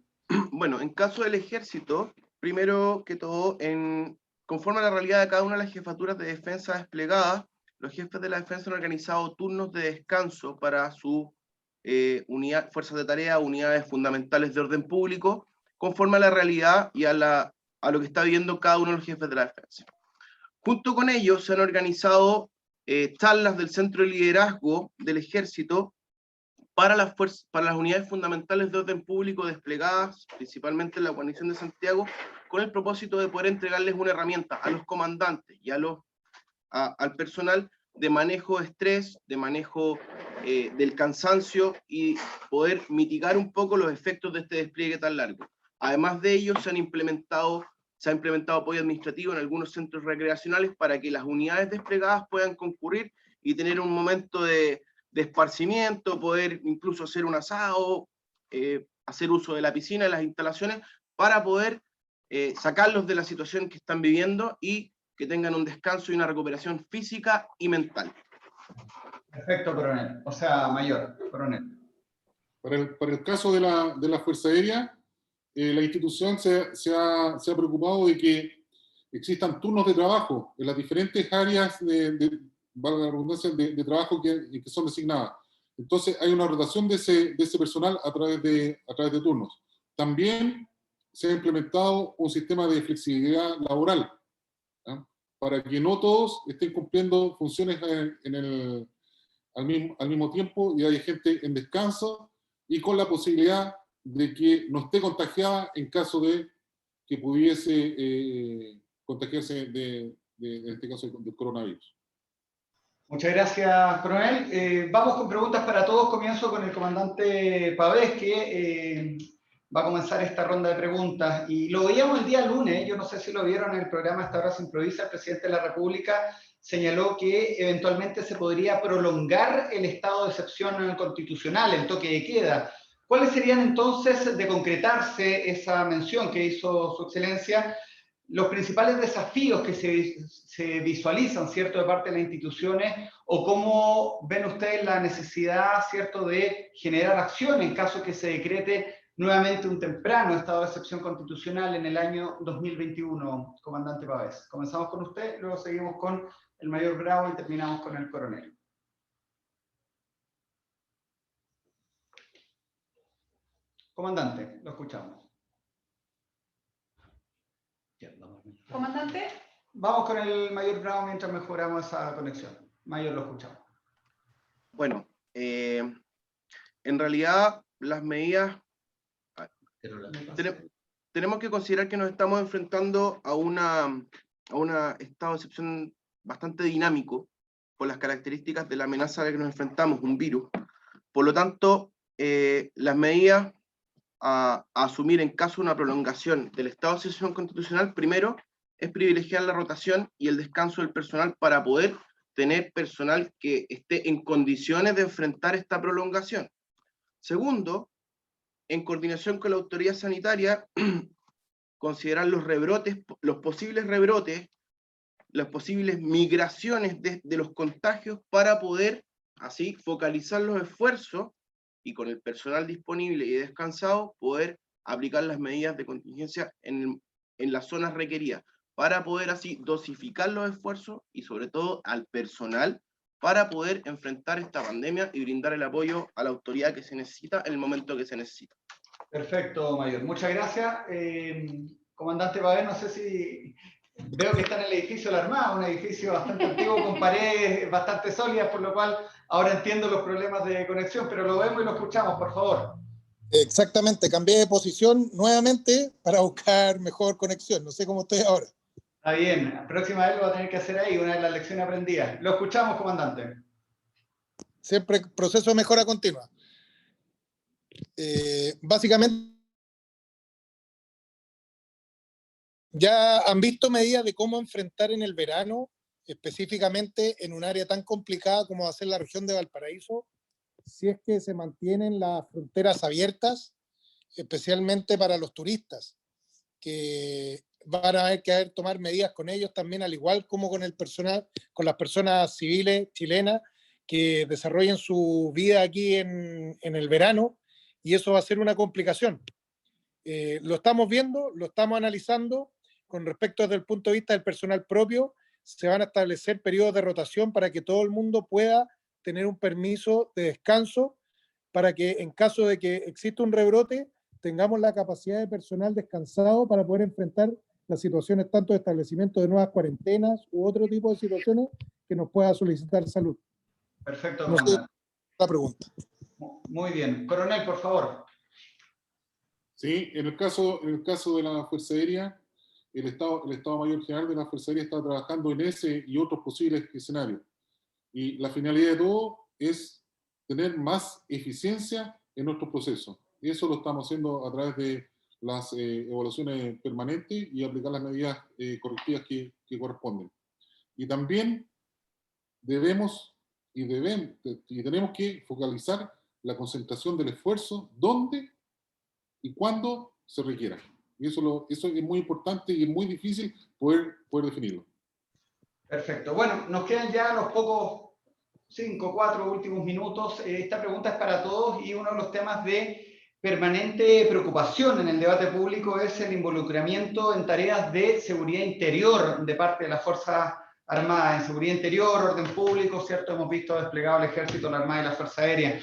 Bueno, en caso del ejército, primero que todo, conforme a la realidad de cada una de las jefaturas de defensa desplegadas, los jefes de la defensa han organizado turnos de descanso para sus fuerzas de tarea, unidades fundamentales de orden público, conforme a la realidad y a lo que está viviendo cada uno de los jefes de la defensa. Junto con ellos se han organizado charlas del Centro de Liderazgo del Ejército para las unidades fundamentales de orden público desplegadas, principalmente en la guarnición de Santiago, con el propósito de poder entregarles una herramienta a los comandantes y al personal de manejo de estrés, de manejo del cansancio y poder mitigar un poco los efectos de este despliegue tan largo. Además de ello, se ha implementado apoyo administrativo en algunos centros recreacionales para que las unidades desplegadas puedan concurrir y tener un momento de esparcimiento, poder incluso hacer un asado, hacer uso de la piscina, de las instalaciones, para poder sacarlos de la situación que están viviendo y que tengan un descanso y una recuperación física y mental. Perfecto, coronel. O sea, mayor, coronel. Para el caso de la Fuerza Aérea, la institución se ha preocupado de que existan turnos de trabajo en las diferentes áreas valga la redundancia, de trabajo que son designadas. Entonces hay una rotación de ese personal a través de turnos. También se ha implementado un sistema de flexibilidad laboral, ¿ya?, para que no todos estén cumpliendo funciones al mismo tiempo y hay gente en descanso y con la posibilidad de que no esté contagiada en caso de que pudiese contagiarse en este caso del coronavirus. Muchas gracias, coronel. Vamos con preguntas para todos. Comienzo con el comandante Pavés, que va a comenzar esta ronda de preguntas. Y lo veíamos el día lunes, yo no sé si lo vieron en el programa Esta Hora se Improvisa, el presidente de la República señaló que eventualmente se podría prolongar el estado de excepción constitucional, el toque de queda. ¿Cuáles serían entonces, de concretarse esa mención que hizo su excelencia, los principales desafíos que se visualizan, ¿cierto?, de parte de las instituciones, o cómo ven ustedes la necesidad, ¿cierto?, de generar acción en caso que se decrete nuevamente un temprano estado de excepción constitucional en el año 2021, comandante Pavés? Comenzamos con usted, luego seguimos con el mayor Bravo y terminamos con el coronel. Comandante, lo escuchamos. Comandante. Vamos con el mayor Bravo mientras mejoramos esa conexión. Mayor, lo escuchamos. Bueno, en realidad las medidas... Tenemos que considerar que nos estamos enfrentando a un estado de excepción bastante dinámico por las características de la amenaza a la que nos enfrentamos, un virus. Por lo tanto, las medidas a asumir en caso de una prolongación del estado de excepción constitucional, primero, es privilegiar la rotación y el descanso del personal para poder tener personal que esté en condiciones de enfrentar esta prolongación. Segundo, en coordinación con la autoridad sanitaria, considerar los rebrotes, los posibles rebrotes, las posibles migraciones de los contagios para poder así focalizar los esfuerzos y con el personal disponible y descansado poder aplicar las medidas de contingencia en las zonas requeridas, para poder así dosificar los esfuerzos y sobre todo al personal para poder enfrentar esta pandemia y brindar el apoyo a la autoridad que se necesita en el momento que se necesita. Perfecto, mayor. Muchas gracias. Comandante Pavés, no sé si... Veo que está en el edificio de la Armada, un edificio bastante antiguo con paredes bastante sólidas, por lo cual ahora entiendo los problemas de conexión, pero lo vemos y lo escuchamos, por favor. Exactamente, cambié de posición nuevamente para buscar mejor conexión. No sé cómo estoy ahora. Está bien, la próxima vez lo va a tener que hacer ahí, una de las lecciones aprendidas. Lo escuchamos, comandante. Siempre proceso de mejora continua. Básicamente, ya han visto medidas de cómo enfrentar en el verano, específicamente en un área tan complicada como va a ser la región de Valparaíso, si es que se mantienen las fronteras abiertas especialmente para los turistas, que van a haber que tomar medidas con ellos también, al igual como con el personal, con las personas civiles chilenas que desarrollen su vida aquí en el verano, y eso va a ser una complicación. Lo estamos viendo, lo estamos analizando. Con respecto desde el punto de vista del personal propio, se van a establecer periodos de rotación para que todo el mundo pueda tener un permiso de descanso, para que en caso de que exista un rebrote, tengamos la capacidad de personal descansado para poder enfrentar las situaciones tanto de establecimiento de nuevas cuarentenas u otro tipo de situaciones que nos pueda solicitar salud. Perfecto, No sé comandante. la pregunta. Muy bien. Coronel, por favor. Sí, en el caso de la Fuerza Aérea, el Estado Mayor General de la Fuerza Aérea está trabajando en ese y otros posibles escenarios. Y la finalidad de todo es tener más eficiencia en nuestros procesos. Y eso lo estamos haciendo a través de las evaluaciones permanentes y aplicar las medidas correctivas que corresponden. Y también tenemos que focalizar la concentración del esfuerzo donde y cuándo se requiera. Y eso es muy importante y es muy difícil poder definirlo. Perfecto. Bueno, nos quedan ya los pocos 5, 4 últimos minutos. Esta pregunta es para todos y uno de los temas de permanente preocupación en el debate público es el involucramiento en tareas de seguridad interior de parte de las Fuerzas Armadas, en seguridad interior, orden público, ¿cierto? Hemos visto desplegado el Ejército, la Armada y la Fuerza Aérea.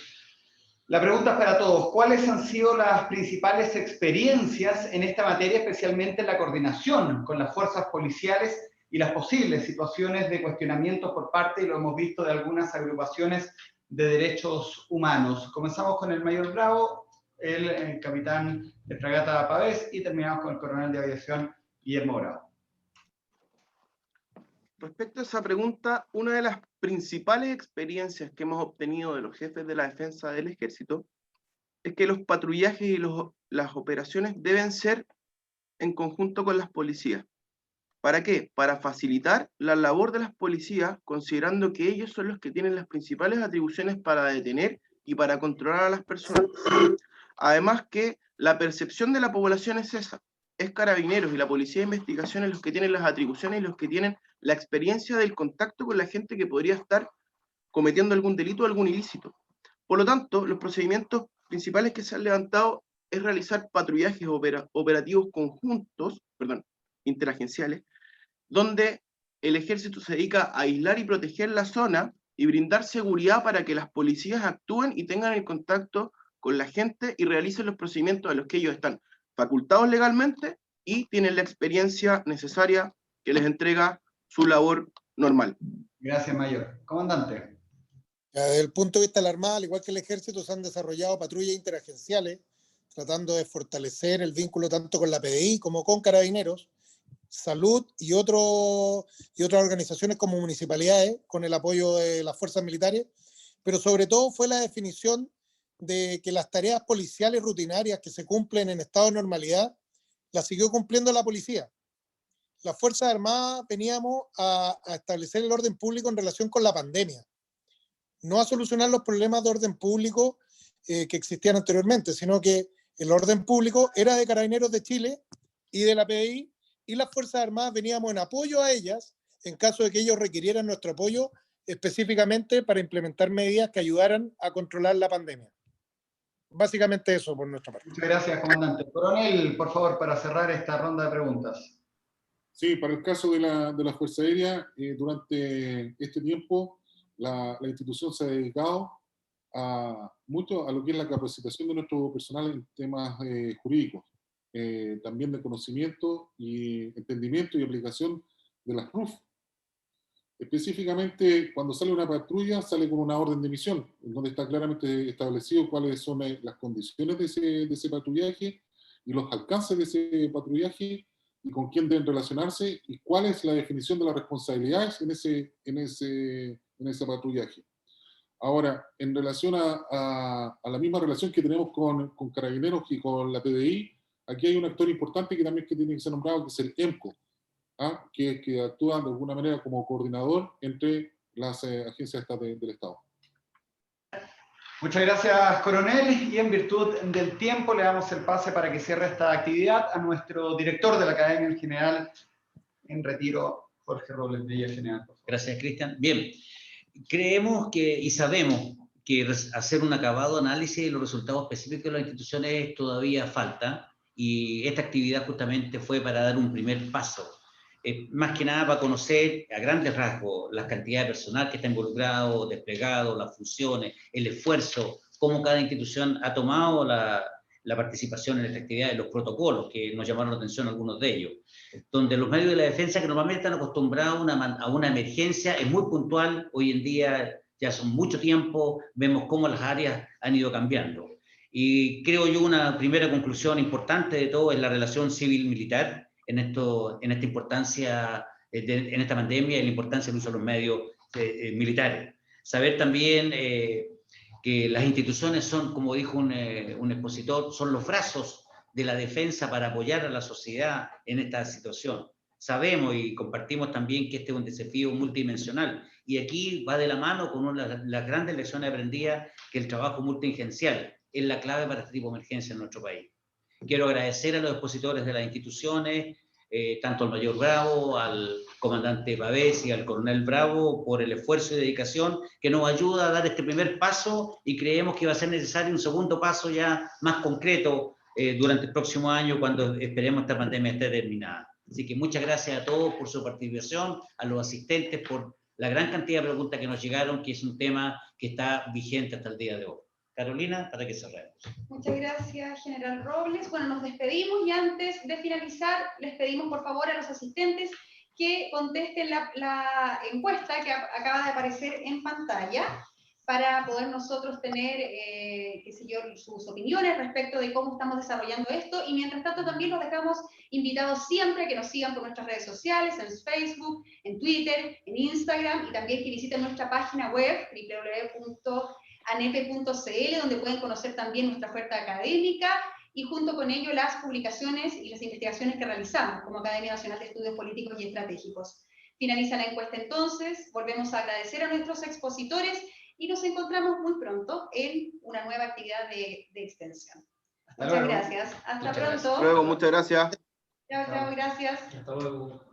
La pregunta es para todos. ¿Cuáles han sido las principales experiencias en esta materia, especialmente en la coordinación con las fuerzas policiales y las posibles situaciones de cuestionamiento por parte, y lo hemos visto, de algunas agrupaciones de derechos humanos? Comenzamos con el mayor Bravo, el capitán de fragata Pavés, y terminamos con el coronel de aviación Guillermo Bravo. Respecto a esa pregunta, una de las principales experiencias que hemos obtenido de los jefes de la defensa del ejército es que los patrullajes y las operaciones deben ser en conjunto con las policías. ¿Para qué? Para facilitar la labor de las policías, considerando que ellos son los que tienen las principales atribuciones para detener y para controlar a las personas. Además que la percepción de la población es esa. Es Carabineros y la Policía de Investigaciones los que tienen las atribuciones y los que tienen la experiencia del contacto con la gente que podría estar cometiendo algún delito o algún ilícito. Por lo tanto, los procedimientos principales que se han levantado es realizar patrullajes operativos conjuntos, interagenciales, donde el ejército se dedica a aislar y proteger la zona y brindar seguridad para que las policías actúen y tengan el contacto con la gente y realicen los procedimientos a los que ellos están facultados legalmente y tienen la experiencia necesaria que les entrega su labor normal. Gracias, mayor. Comandante. Desde el punto de vista de la Armada, al igual que el Ejército, se han desarrollado patrullas interagenciales tratando de fortalecer el vínculo tanto con la PDI como con Carabineros, Salud y otras organizaciones como municipalidades, con el apoyo de las fuerzas militares, pero sobre todo fue la definición de que las tareas policiales rutinarias que se cumplen en estado de normalidad las siguió cumpliendo la policía. Las Fuerzas Armadas veníamos a establecer el orden público en relación con la pandemia, no a solucionar los problemas de orden público que existían anteriormente, sino que el orden público era de Carabineros de Chile y de la PDI, y las Fuerzas Armadas veníamos en apoyo a ellas en caso de que ellos requirieran nuestro apoyo específicamente para implementar medidas que ayudaran a controlar la pandemia. Básicamente eso por nuestra parte. Muchas gracias, comandante. Coronel, por favor, para cerrar esta ronda de preguntas. Sí, para el caso de la Fuerza Aérea, durante este tiempo la institución se ha dedicado mucho a lo que es la capacitación de nuestro personal en temas jurídicos, también de conocimiento y entendimiento y aplicación de las RUF. Específicamente, cuando sale una patrulla, sale con una orden de misión, en donde está claramente establecido cuáles son las condiciones de ese patrullaje y los alcances de ese patrullaje y con quién deben relacionarse y cuál es la definición de las responsabilidades en ese patrullaje. Ahora, en relación a la misma relación que tenemos con Carabineros y con la PDI, aquí hay un actor importante que también tiene que ser nombrado, que es el EMCO, que actúa de alguna manera como coordinador entre las agencias del Estado. Muchas gracias, coronel, y en virtud del tiempo le damos el pase para que cierre esta actividad a nuestro director de la Academia, el general en retiro, Jorge Robles Villa, general. Gracias, Cristian. Bien, creemos que y sabemos que hacer un acabado análisis de los resultados específicos de las instituciones todavía falta, y esta actividad justamente fue para dar un primer paso. Más que nada para conocer a grandes rasgos la cantidad de personal que está involucrado, desplegado, las funciones, el esfuerzo, cómo cada institución ha tomado la participación en esta actividad, en los protocolos, que nos llamaron la atención algunos de ellos, donde los medios de la defensa, que normalmente están acostumbrados a una emergencia, es muy puntual. Hoy en día ya son mucho tiempo, vemos cómo las áreas han ido cambiando. Y creo yo una primera conclusión importante de todo es la relación civil-militar, en esta importancia, en esta pandemia, y la importancia del uso de los medios militares. Saber también que las instituciones son, como dijo un expositor, son los brazos de la defensa para apoyar a la sociedad en esta situación. Sabemos y compartimos también que este es un desafío multidimensional, y aquí va de la mano con las grandes lecciones aprendidas, que el trabajo multiagencial es la clave para este tipo de emergencia en nuestro país. Quiero agradecer a los expositores de las instituciones, tanto al mayor Bravo, al comandante Pavés y al coronel Bravo, por el esfuerzo y dedicación que nos ayuda a dar este primer paso, y creemos que va a ser necesario un segundo paso ya más concreto durante el próximo año, cuando esperemos esta pandemia esté terminada. Así que muchas gracias a todos por su participación, a los asistentes por la gran cantidad de preguntas que nos llegaron, que es un tema que está vigente hasta el día de hoy. Carolina, para que cerremos. Muchas gracias, general Robles. Bueno, nos despedimos, y antes de finalizar, les pedimos por favor a los asistentes que contesten la encuesta que acaba de aparecer en pantalla, para poder nosotros tener, qué sé yo, sus opiniones respecto de cómo estamos desarrollando esto. Y mientras tanto también los dejamos invitados siempre a que nos sigan por nuestras redes sociales, en Facebook, en Twitter, en Instagram, y también que visiten nuestra página web, www.anepe.cl, donde pueden conocer también nuestra oferta académica, y junto con ello las publicaciones y las investigaciones que realizamos como Academia Nacional de Estudios Políticos y Estratégicos. Finaliza la encuesta entonces, volvemos a agradecer a nuestros expositores, y nos encontramos muy pronto en una nueva actividad de extensión. Muchas gracias. Hasta pronto. Hasta luego, muchas gracias. Chao, chao, gracias. Hasta luego.